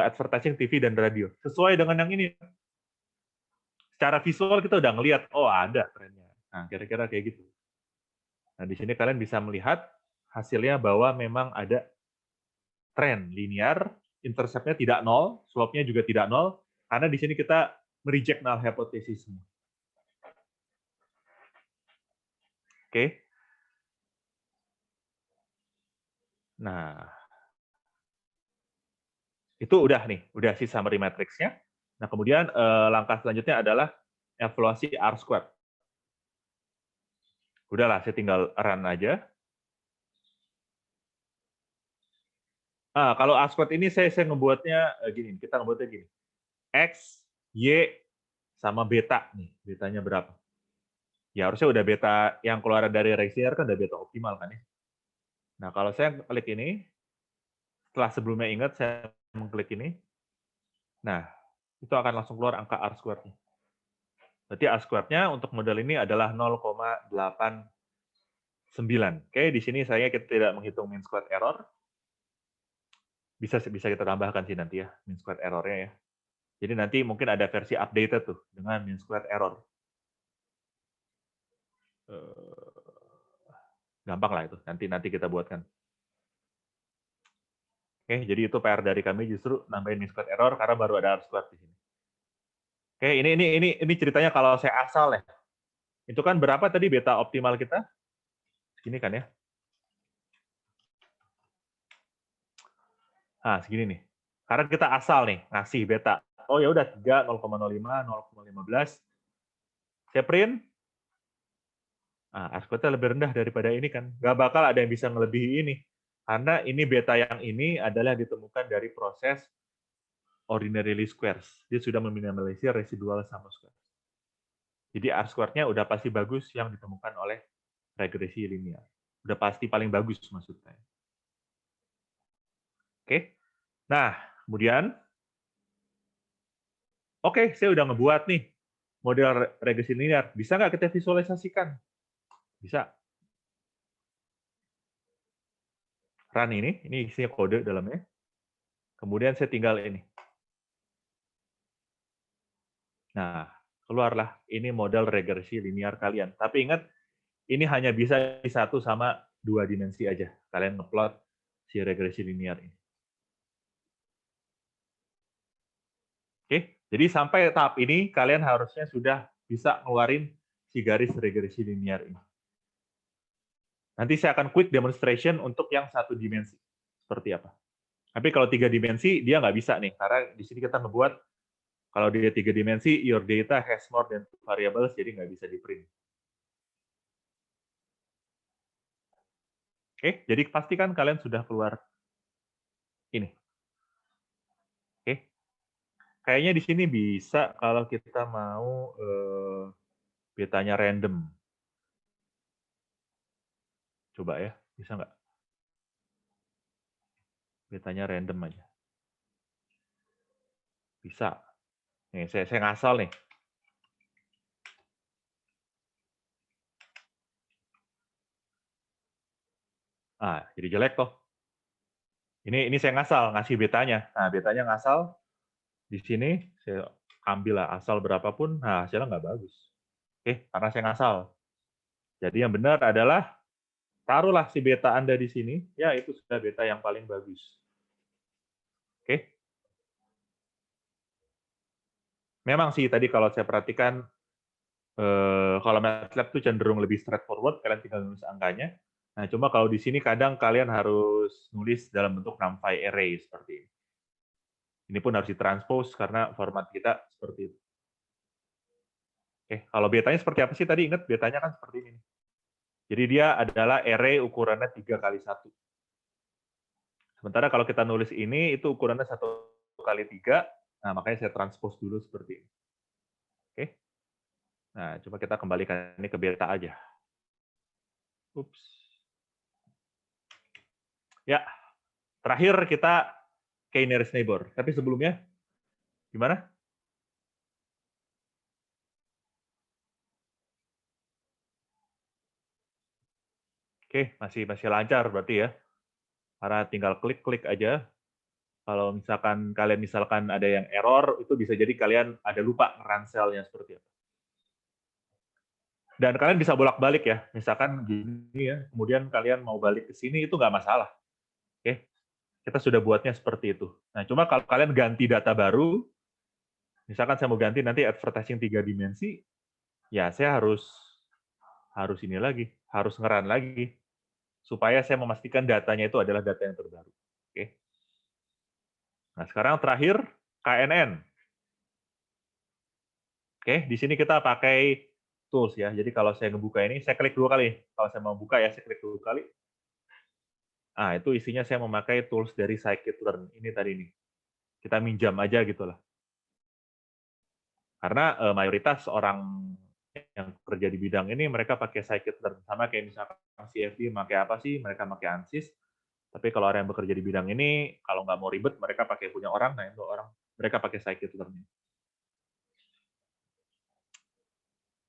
advertising TV dan radio. Sesuai dengan yang ini. Secara visual kita udah ngelihat, oh ada trennya. Nah, kira-kira kayak gitu. Nah, di sini kalian bisa melihat hasilnya bahwa memang ada tren linear, intercept-nya tidak nol, slope-nya juga tidak nol, karena di sini kita mereject null hypothesis semua. Oke. Nah, itu udah nih, udah si summary matrix-nya. Nah, kemudian langkah selanjutnya adalah evaluasi R-squared. Udahlah, saya tinggal run aja. Nah, kalau R-squared ini saya ngebuatnya gini, kita ngebuatnya gini. X, Y, sama beta nih, betanya berapa? Ya harusnya udah beta yang keluar dari Rexier kan udah beta optimal kan ya. Nah, kalau saya klik ini, setelah sebelumnya ingat saya mengklik ini, nah, itu akan langsung keluar angka R-squared-nya. Berarti R-squared-nya untuk model ini adalah 0,89. Oke, di sini saya kita tidak menghitung mean squared error. Bisa kita tambahkan sih nanti ya, mean squared error-nya ya. Jadi nanti mungkin ada versi updated tuh dengan mean squared error. Gampang lah itu, nanti kita buatkan. Oke, jadi itu PR dari kami justru nambahin mean squared error karena baru ada R-squared di sini. Oke, ini ceritanya kalau saya asal ya. Itu kan berapa tadi beta optimal kita? Segini kan ya? Nah, segini nih. Karena kita asal nih ngasih beta. Oh ya udah 3, 0,05, 0,15. Saya print. Nah, R-squared-nya lebih rendah daripada ini kan. Nggak bakal ada yang bisa ngelebihi ini. Karena ini beta yang ini adalah ditemukan dari proses ordinary least squares. Dia sudah meminimalisir residual sum of squares. Jadi R-squared-nya udah pasti bagus yang ditemukan oleh regresi linear. Udah pasti paling bagus maksudnya. Oke. Nah, kemudian oke, saya udah ngebuat nih model regresi linear. Bisa nggak kita visualisasikan? Bisa. Run ini isinya kode dalamnya. Kemudian saya tinggal ini. Nah, keluarlah ini model regresi linear kalian. Tapi ingat, ini hanya bisa di 1 sama 2 dimensi aja. Kalian ngeplot si regresi linear ini. Oke, jadi sampai tahap ini kalian harusnya sudah bisa ngeluarin si garis regresi linear ini. Nanti saya akan quick demonstration untuk yang 1 dimensi. Seperti apa. Tapi kalau 3 dimensi, dia nggak bisa nih. Karena di sini kita ngebuat, kalau dia 3 dimensi, your data has more than 2 variables, jadi nggak bisa di-print. Oke, jadi pastikan kalian sudah keluar ini. Oke. Kayaknya di sini bisa kalau kita mau betanya random. Coba ya, bisa nggak? Betanya random aja. Bisa. Nih, saya ngasal nih. Ah, jadi jelek toh. Ini saya ngasal, ngasih betanya. Nah, betanya ngasal. Di sini saya ambil lah asal berapapun, nah hasilnya nggak bagus. Oke, karena saya ngasal. Jadi yang benar adalah taruhlah si beta Anda di sini, ya itu sudah beta yang paling bagus. Oke. Memang sih tadi kalau saya perhatikan, kalau MATLAB itu cenderung lebih straightforward, kalian tinggal nulis angkanya. Nah, cuma kalau di sini kadang kalian harus nulis dalam bentuk NumPy array seperti ini. Ini pun harus ditranspose karena format kita seperti itu. Oke, kalau betanya seperti apa sih tadi? Ingat betanya kan seperti ini. Jadi dia adalah array ukurannya 3x1. Sementara kalau kita nulis ini, itu ukurannya 1x3. Nah, makanya saya transpose dulu seperti ini. Oke. Nah, coba kita kembalikan ini ke beta aja. Ups. Ya, terakhir kita k-nearest neighbor. Tapi sebelumnya, gimana? Oke, masih lancar berarti ya. Karena tinggal klik-klik aja. Kalau misalkan kalian ada yang error, itu bisa jadi kalian ada lupa nge-run cell-nya seperti apa. Dan kalian bisa bolak-balik ya, misalkan gini ya, kemudian kalian mau balik ke sini itu nggak masalah. Oke, kita sudah buatnya seperti itu. Nah, cuma kalau kalian ganti data baru, misalkan saya mau ganti nanti advertising 3 dimensi, ya saya harus ini lagi, harus nge-run lagi supaya saya memastikan datanya itu adalah data yang terbaru. Oke. Nah, sekarang terakhir KNN. Oke, di sini kita pakai tools ya. Jadi kalau saya ngebuka ini, saya klik 2 kali. Kalau saya mau buka ya, saya klik 2 kali. Ah, itu isinya saya memakai tools dari scikit-learn. Ini tadi nih. Kita minjam aja gitu lah. Karena mayoritas orang yang kerja di bidang ini mereka pakai scikit-learn. Sama kayak misalkan CFD pakai apa sih? Mereka pakai ANSYS. Tapi kalau orang yang bekerja di bidang ini, kalau nggak mau ribet, mereka pakai punya orang. Nah, itu orang mereka pakai scikit-learn.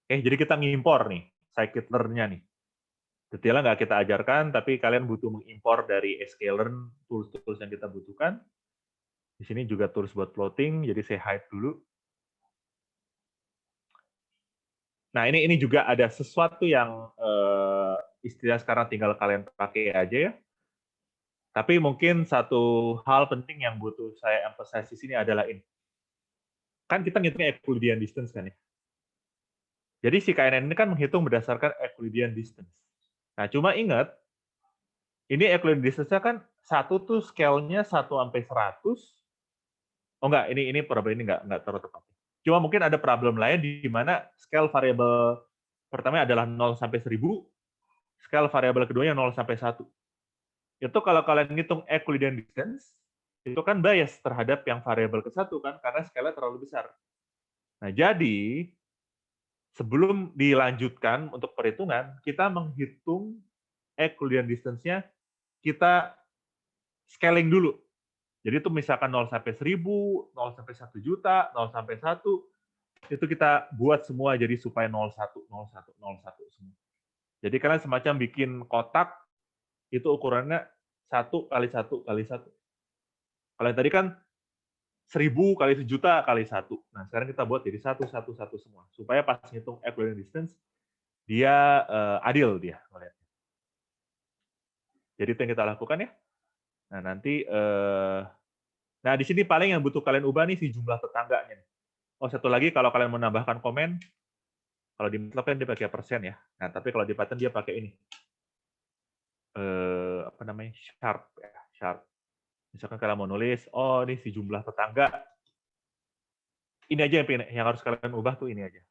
Oke, jadi kita ngimpor nih scikit-learn-nya nih. Detailnya nggak kita ajarkan, tapi kalian butuh mengimpor dari sklearn tools-tools yang kita butuhkan. Di sini juga tools buat plotting, jadi saya hide dulu. Nah, ini juga ada sesuatu yang istilah sekarang tinggal kalian pakai aja ya. Tapi mungkin satu hal penting yang butuh saya emphasize di sini adalah ini. Kan kita ngitungnya Euclidean distance kan ya. Jadi si KNN ini kan menghitung berdasarkan Euclidean distance. Nah, cuma ingat, ini Euclidean distance-nya kan satu tuh scale-nya 1 sampai 100. Oh enggak, ini problem ini enggak terlalu tepat. Cuma mungkin ada problem lain di mana scale variabel pertama adalah 0 sampai 1000, scale variabel keduanya 0 sampai 1. Itu kalau kalian ngitung Euclidean distance, itu kan bias terhadap yang variabel ke-1 kan, karena skala terlalu besar. Nah, jadi sebelum dilanjutkan untuk perhitungan, kita menghitung Euclidean distance-nya, kita scaling dulu. Jadi itu misalkan 0 sampai 1000, 0 sampai 1 juta, 0 sampai 1, itu kita buat semua jadi supaya 01, 01, 01 semua. Jadi kalian semacam bikin kotak, itu ukurannya 1 kali 1 kali 1. Kalau yang tadi kan 1000 kali 1 juta kali 1. Nah, sekarang kita buat jadi 1, 1, 1 semua. Supaya pas ngitung Euclidean distance, dia adil dia ngeliatnya. Jadi itu yang kita lakukan ya. Nah, nanti nah di sini paling yang butuh kalian ubah nih si jumlah tetangganya. Oh, satu lagi kalau kalian mau menambahkan komen, kalau di MATLAB kan dia pakai persen ya. Nah, tapi kalau di Python dia pakai ini. Apa namanya? Sharp ya, sharp. Misalkan kalian mau nulis, oh ini si jumlah tetangga. Ini aja yang harus kalian ubah tuh ini aja.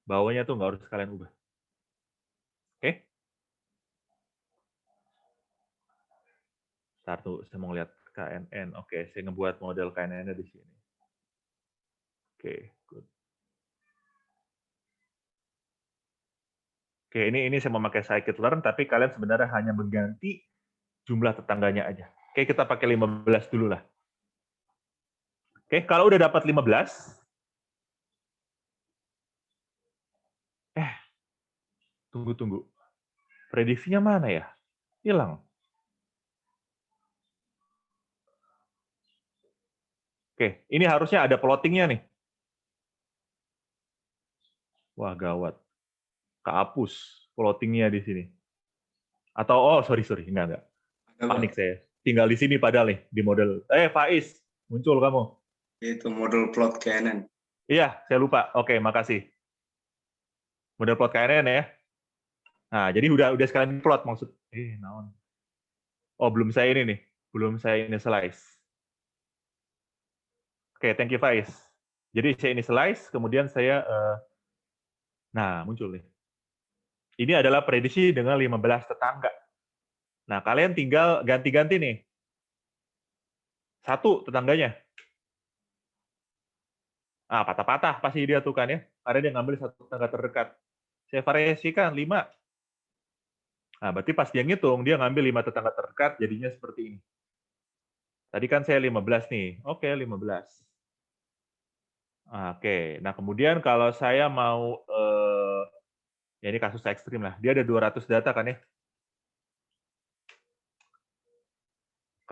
Bawahnya tuh nggak harus kalian ubah. Oke? Ntar tuh, saya mau lihat KNN. Oke, saya ngebuat model KNN-nya di sini. Oke, good. Oke, ini saya memakai scikit-learn, tapi kalian sebenarnya hanya mengganti jumlah tetangganya aja. Oke, kita pakai 15 dulu lah. Oke, kalau udah dapat 15, tunggu. Prediksinya mana ya? Hilang. Oke, ini harusnya ada plottingnya nih. Wah, gawat. Kehapus plottingnya di sini. Atau, oh sorry, enggak. Panik saya. Tinggal di sini padahal nih, di model. Faiz, muncul kamu. Itu model plot KNN. Iya, saya lupa. Oke, makasih. Model plot KNN ya. Nah, jadi udah sekalian plot maksud. Naon. Oh, belum saya ini nih. Belum saya initialize. Oke, thank you Faiz. Jadi saya initialize, kemudian saya nah, muncul nih. Ini adalah prediksi dengan 15 tetangga. Nah, kalian tinggal ganti-ganti nih. 1 tetangganya. Patah-patah pasti dia tuh kan ya. Karena dia ngambil 1 tetangga terdekat. Saya variasikan 5. Nah, berarti pas dia ngitung, dia ngambil 5 tetangga terdekat, jadinya seperti ini. Tadi kan saya 15 nih. Oke, 15. Oke, nah kemudian kalau saya mau, ya ini kasus ekstrim lah, dia ada 200 data kan ya.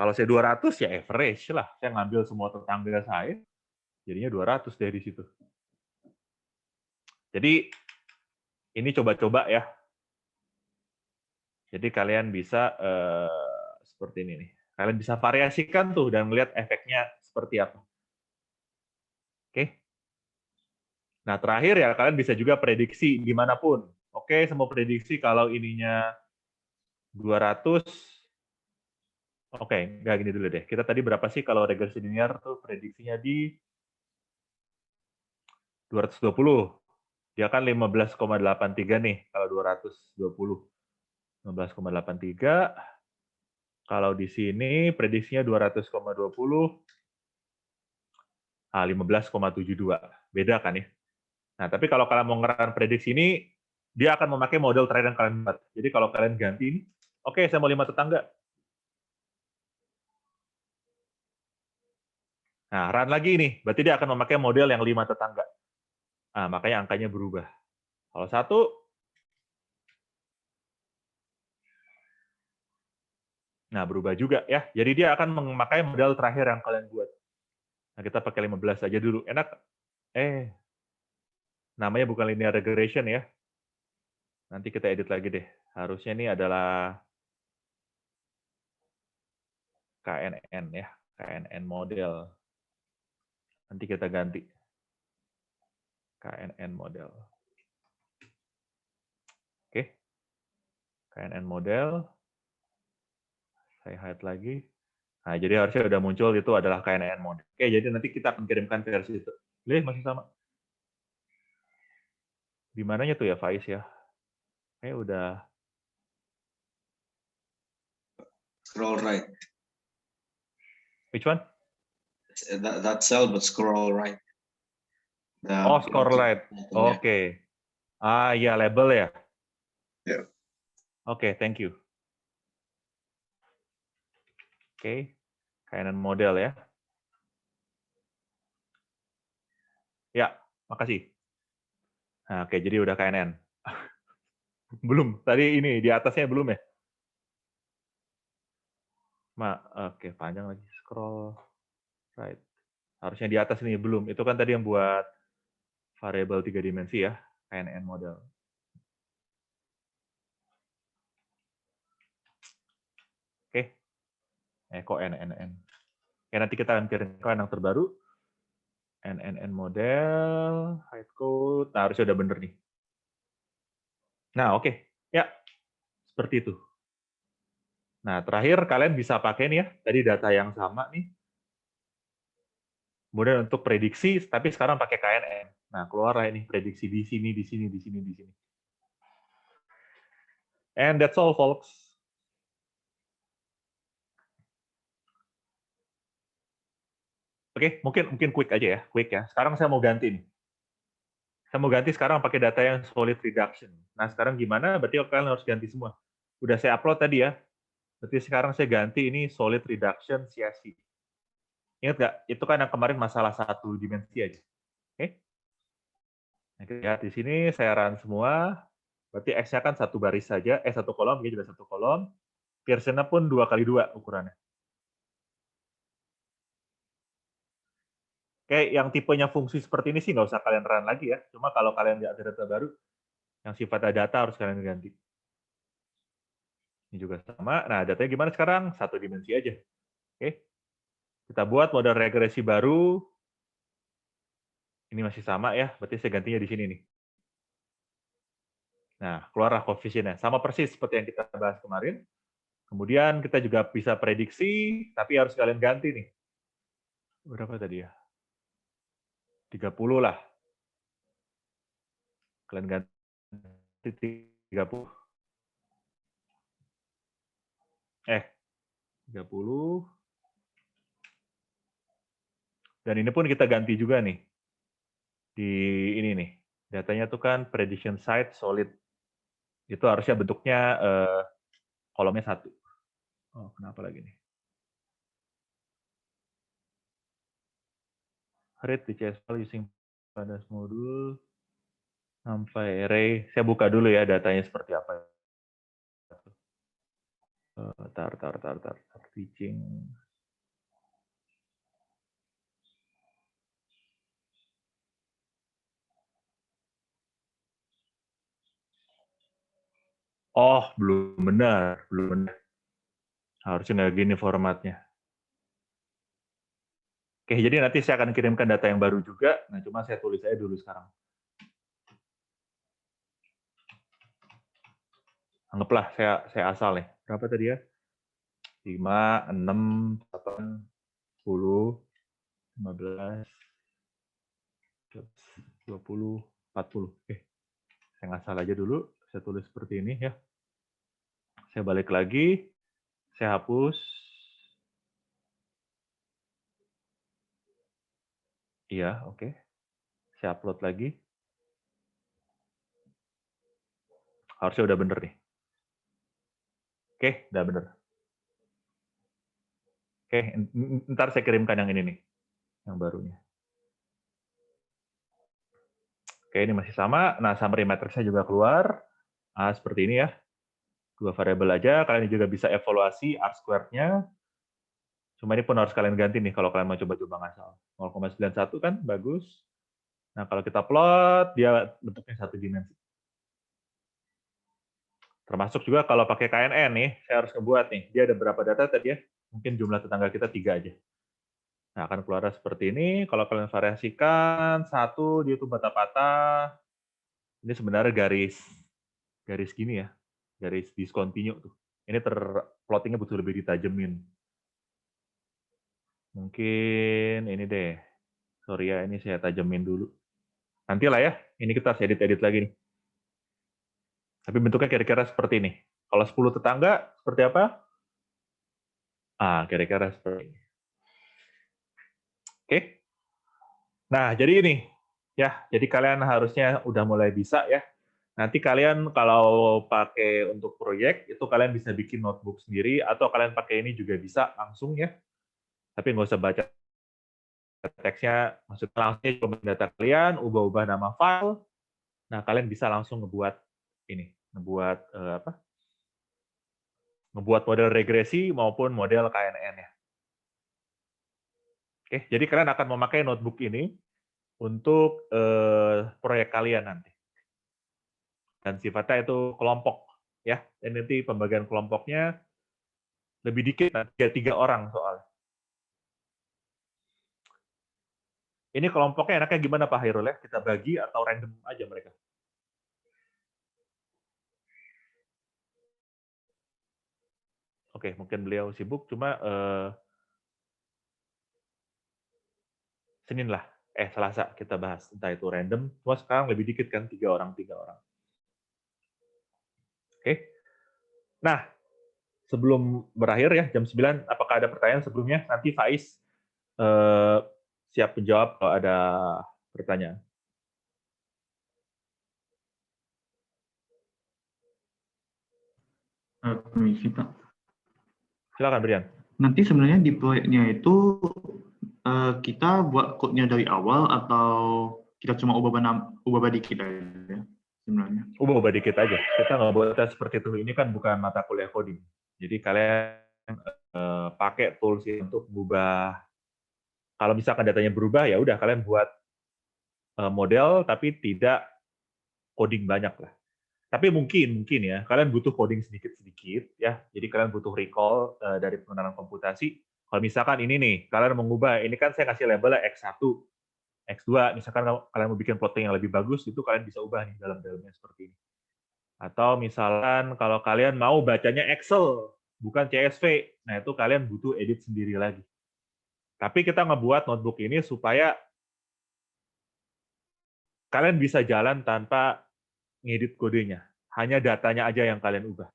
Kalau saya 200 ya average lah. Saya ngambil semua tetangga saya, jadinya 200 deh di situ. Jadi ini coba-coba ya. Jadi kalian bisa seperti ini nih. Kalian bisa variasikan tuh dan melihat efeknya seperti apa. Oke. Nah terakhir ya kalian bisa juga prediksi dimanapun. Oke, semua prediksi kalau ininya 200. Oke, nggak gini dulu deh. Kita tadi berapa sih kalau regresi linear tuh prediksinya di 220. Dia kan 15,83 nih kalau 220. 15,83. Kalau di sini prediksinya 200,20. 15,72. Beda kan ya? Nah, tapi kalau kalian mau ngeran prediksi ini, dia akan memakai model trade yang kalian buat. Jadi kalau kalian ganti ini, oke, saya mau 5 tetangga. Nah, run lagi nih, berarti dia akan memakai model yang 5 tetangga. Nah, makanya angkanya berubah. Kalau 1, nah berubah juga ya. Jadi dia akan memakai model terakhir yang kalian buat. Nah, kita pakai 15 aja dulu. Enak? Namanya bukan linear regression ya. Nanti kita edit lagi deh. Harusnya ini adalah KNN ya. KNN model. Nanti kita ganti. KNN model. Oke. KNN model. Saya hide lagi. Nah, jadi harusnya udah muncul itu adalah KNN model. Oke, jadi nanti kita akan kirimkan versi itu. Lihat masih sama. Di mananya tuh ya Faiz ya? Udah. Scroll right. Which one? That cell, but scroll right. Score right. Oke. Ya label ya. Yeah. Oke, thank you. Oke, KNN model ya. Ya, makasih. Nah, oke, jadi udah KNN. Belum, tadi ini di atasnya belum ya? Oke, panjang lagi. Scroll right. Harusnya di atas ini belum. Itu kan tadi yang buat variabel 3 dimensi ya, KNN model. Oke. Kok NNN. Oke, nanti kita akan kirimkan yang terbaru. NNN model, hide code. Nah, harusnya udah bener nih. Nah, oke. Ya, seperti itu. Nah, terakhir kalian bisa pakai nih ya, tadi data yang sama nih. Kemudian untuk prediksi, tapi sekarang pakai KNN. Nah, keluar ini prediksi di sini, di sini, di sini, di sini. And that's all, folks. Oke, mungkin quick aja ya, quick ya. Sekarang saya mau ganti nih. Saya mau ganti sekarang pakai data yang solid reduction. Nah, sekarang gimana? Berarti kalian harus ganti semua. Udah saya upload tadi ya. Berarti sekarang saya ganti ini solid reduction CSV. Ingat nggak? Itu kan yang kemarin masalah satu dimensi aja. Oke? Nah, kita lihat di sini saya run semua. Berarti X-nya kan satu baris saja, satu kolom, dia juga satu kolom. Pearson-nya pun 2x2 ukurannya. Kayak yang tipenya fungsi seperti ini sih nggak usah kalian run lagi ya. Cuma kalau kalian nggak ada data baru, yang sifatnya data harus kalian ganti. Ini juga sama. Nah, datanya gimana sekarang? Satu dimensi aja. Oke. Kita buat model regresi baru. Ini masih sama ya, berarti saya gantinya di sini nih. Nah, keluarlah koefisiennya. Sama persis seperti yang kita bahas kemarin. Kemudian kita juga bisa prediksi, tapi harus kalian ganti nih. Berapa tadi ya? 30 lah. Kalian ganti 30. 30. Dan ini pun kita ganti juga nih. Di ini nih. Datanya tuh kan prediction site solid. Itu harusnya bentuknya kolomnya 1. Oh, kenapa lagi nih? Read the CSV using pandas modul sampai array. Saya buka dulu ya datanya seperti apa. Tar, teaching. Oh, belum benar. Harusnya nggak gini formatnya. Oke, jadi nanti saya akan kirimkan data yang baru juga. Nah, cuma saya tulis aja dulu sekarang. Anggaplah saya asal nih. Berapa tadi ya? 5, 6, 8, 10, 15, 20, 40. Saya ngasal aja dulu. Saya tulis seperti ini ya. Saya balik lagi. Saya hapus. Iya, oke. Saya upload lagi. Harusnya udah bener nih. Oke, udah bener. Oke, ntar saya kirimkan yang ini nih. Yang barunya. Oke, ini masih sama. Nah, summary matrix-nya juga keluar. Nah, seperti ini ya. 2 variabel aja. Kalian juga bisa evaluasi R-squared-nya. Cuma ini pun harus kalian ganti nih kalau kalian mau coba-coba ngasal. 0,91 kan, bagus. Nah, kalau kita plot, dia bentuknya 1 dimensi. Termasuk juga kalau pakai KNN nih, saya harus ngebuat nih. Dia ada berapa data tadi ya? Mungkin jumlah tetangga kita 3 aja. Nah, akan keluar seperti ini. Kalau kalian variasikan, 1 dia tuh patah-patah. Ini sebenarnya garis gini ya. Garis discontinue tuh. Ini plottingnya butuh lebih ditajemin. Mungkin ini deh. Sorry ya, ini saya tajemin dulu. Nantilah ya, ini kita harus edit-edit lagi nih. Tapi bentuknya kira-kira seperti ini. Kalau 10 tetangga, seperti apa? Kira-kira seperti ini. Oke. Nah, jadi ini. Ya, jadi kalian harusnya udah mulai bisa ya. Nanti kalian kalau pakai untuk proyek, itu kalian bisa bikin notebook sendiri, atau kalian pakai ini juga bisa langsung ya. Tapi nggak usah baca teksnya, maksudnya langsung coba data kalian, ubah-ubah nama file. Nah, kalian bisa langsung ngebuat ini, ngebuat model regresi maupun model KNN ya. Oke, jadi kalian akan memakai notebook ini untuk proyek kalian nanti. Dan sifatnya itu kelompok ya. Dan nanti pembagian kelompoknya lebih dikit, nanti 3 orang soalnya. Ini kelompoknya enaknya gimana Pak Hairul ya? Kita bagi atau random aja mereka? Oke, mungkin beliau sibuk, cuma Senin lah, Selasa kita bahas. Entah itu random, cuma sekarang lebih dikit kan, 3 orang. Oke. Nah, sebelum berakhir ya, jam 9, apakah ada pertanyaan sebelumnya? Nanti Faiz siap menjawab kalau ada pertanyaan. Permisi, Pak. Silakan, Brian. Nanti sebenarnya di proyeknya itu kita buat code-nya dari awal atau kita cuma ubah dikit aja sebenarnya? Ubah dikit aja. Kita nggak boleh seperti itu. Ini kan bukan mata kuliah coding. Jadi kalian pakai tools untuk mengubah. Kalau misalkan datanya berubah, ya udah kalian buat model tapi tidak coding banyak lah. Tapi mungkin ya, kalian butuh coding sedikit-sedikit ya. Jadi kalian butuh recall dari pengenalan komputasi. Kalau misalkan ini nih, kalian mengubah, ini kan saya kasih labelnya X1, X2, misalkan kalian mau bikin plotting yang lebih bagus, itu kalian bisa ubah nih dalam-dalamnya seperti ini. Atau misalkan kalau kalian mau bacanya Excel, bukan CSV, nah itu kalian butuh edit sendiri lagi. Tapi kita ngebuat notebook ini supaya kalian bisa jalan tanpa ngedit kodenya. Hanya datanya aja yang kalian ubah.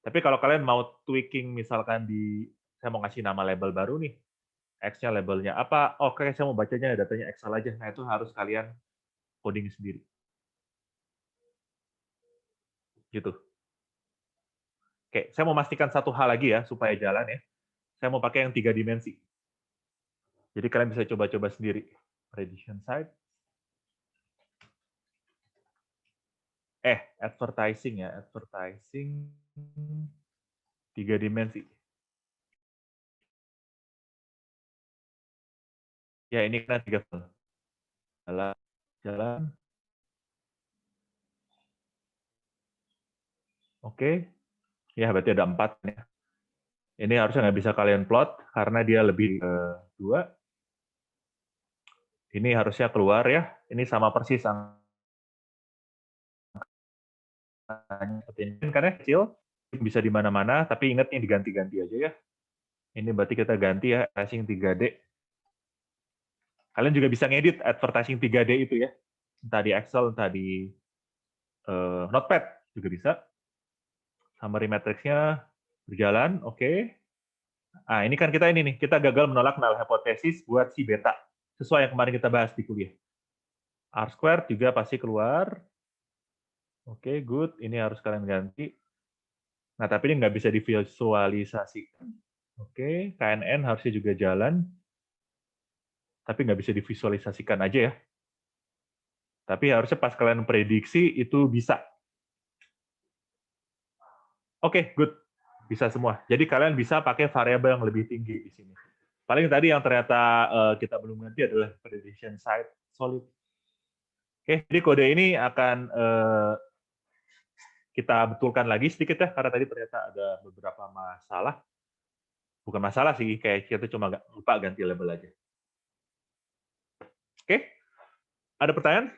Tapi kalau kalian mau tweaking, misalkan saya mau ngasih nama label baru nih, X-nya labelnya apa, oke saya mau bacanya datanya Excel aja, nah itu harus kalian coding sendiri. Gitu. Oke, saya mau memastikan satu hal lagi ya, supaya jalan ya. Saya mau pakai yang 3 dimensi. Jadi kalian bisa coba-coba sendiri. Prediction site. Advertising ya, advertising. 3 dimensi. Ya, ini kan 3 file. Jalan. Oke. Ya, berarti ada 4 ya. Ini harusnya nggak bisa kalian plot karena dia lebih 2. Ini harusnya keluar ya. Ini sama persis seperti ini karena kecil, bisa di mana-mana, tapi ingat ini diganti-ganti aja ya. Ini berarti kita ganti ya, advertising 3D. Kalian juga bisa ngedit advertising 3D itu ya. Entah di Excel, entah di Notepad juga bisa. Summary matrix-nya berjalan, oke. Nah, ini kan kita kita gagal menolak null hypothesis buat si beta. Sesuai yang kemarin kita bahas di kuliah. R-squared juga pasti keluar. Oke, good. Ini harus kalian ganti. Nah, tapi ini nggak bisa divisualisasikan. Oke, KNN harusnya juga jalan. Tapi nggak bisa divisualisasikan aja ya. Tapi harusnya pas kalian prediksi itu bisa. Oke, good. Bisa semua. Jadi kalian bisa pakai variabel yang lebih tinggi di sini. Paling tadi yang ternyata kita belum ngerti adalah prediction side solid. Oke, jadi kode ini akan kita betulkan lagi sedikit ya, karena tadi ternyata ada beberapa masalah. Bukan masalah sih, kayak kita cuma lupa ganti label aja. Oke, ada pertanyaan?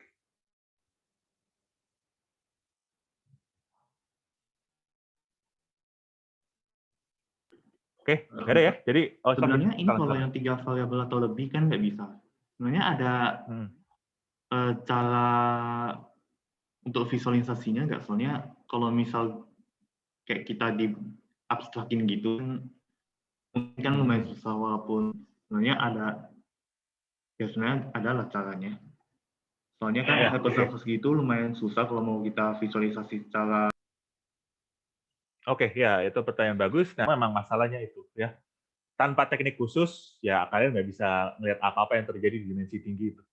Oke, nggak ada ya. Jadi, sebenarnya ini kalau yang 3 variabel atau lebih kan nggak bisa. Sebenarnya ada cara untuk visualisasinya nggak? Soalnya kalau misal kayak kita di abstrakin gitu, mungkin kan lumayan susah walaupun sebenarnya adalah caranya. Soalnya kan hypersurface gitu lumayan susah kalau mau kita visualisasi secara. Oke, ya itu pertanyaan bagus. Nah, memang masalahnya itu ya. Tanpa teknik khusus, ya kalian nggak bisa melihat apa-apa yang terjadi di dimensi tinggi itu.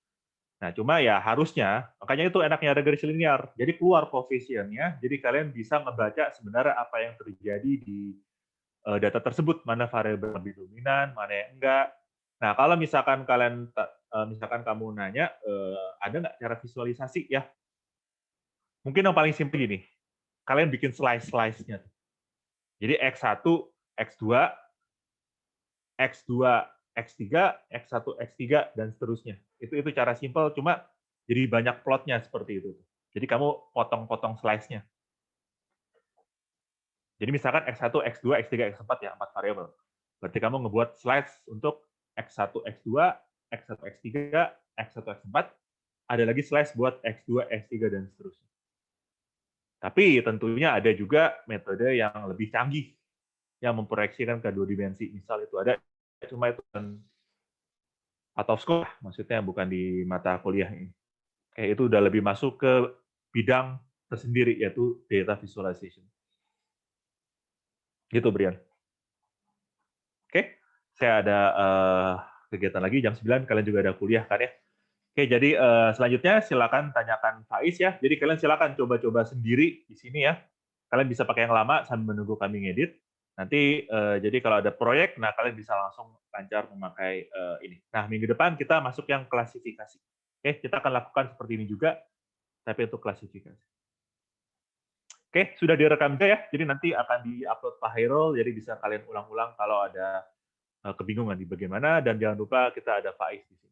Nah, cuma ya harusnya, makanya itu enaknya regresi linear. Jadi keluar koefisiennya, jadi kalian bisa membaca sebenarnya apa yang terjadi di data tersebut, mana variabel lebih dominan, mana yang enggak. Nah, kalau misalkan misalkan kamu nanya, ada nggak cara visualisasi ya? Mungkin yang paling simpel gini, kalian bikin slice-nya. Jadi X1, X2, X2, X3, X1, X3, dan seterusnya. Itu cara simpel, cuma jadi banyak plotnya seperti itu. Jadi kamu potong-potong slice-nya. Jadi misalkan X1, X2, X3, X4 ya, 4 variabel. Berarti kamu ngebuat slides untuk X1, X2, X1, X3, X1, X4, ada lagi slides buat X2, X3, dan seterusnya. Tapi tentunya ada juga metode yang lebih canggih yang memproyeksikan ke 2 dimensi. Misal itu ada, cuma itu out of scope, maksudnya bukan di mata kuliah ini. Kayak itu udah lebih masuk ke bidang tersendiri, yaitu data visualization. Gitu, Brian. Oke, saya ada kegiatan lagi jam 9, kalian juga ada kuliah kan ya. Oke, jadi selanjutnya silakan tanyakan Faiz ya. Jadi kalian silakan coba-coba sendiri di sini ya. Kalian bisa pakai yang lama sambil menunggu kami ngedit. Nanti jadi kalau ada proyek, nah kalian bisa langsung lancar memakai ini. Nah, minggu depan kita masuk yang klasifikasi. Oke, kita akan lakukan seperti ini juga, tapi untuk klasifikasi. Oke, sudah direkam juga ya. Jadi nanti akan di-upload Pak Hairul, jadi bisa kalian ulang-ulang kalau ada kebingungan di bagaimana. Dan jangan lupa kita ada Faiz di sini.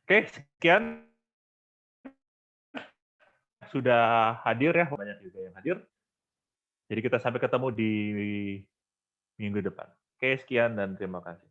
Oke, sekian. Sudah hadir ya, banyak juga yang hadir. Jadi kita sampai ketemu di minggu depan. Oke, sekian dan terima kasih.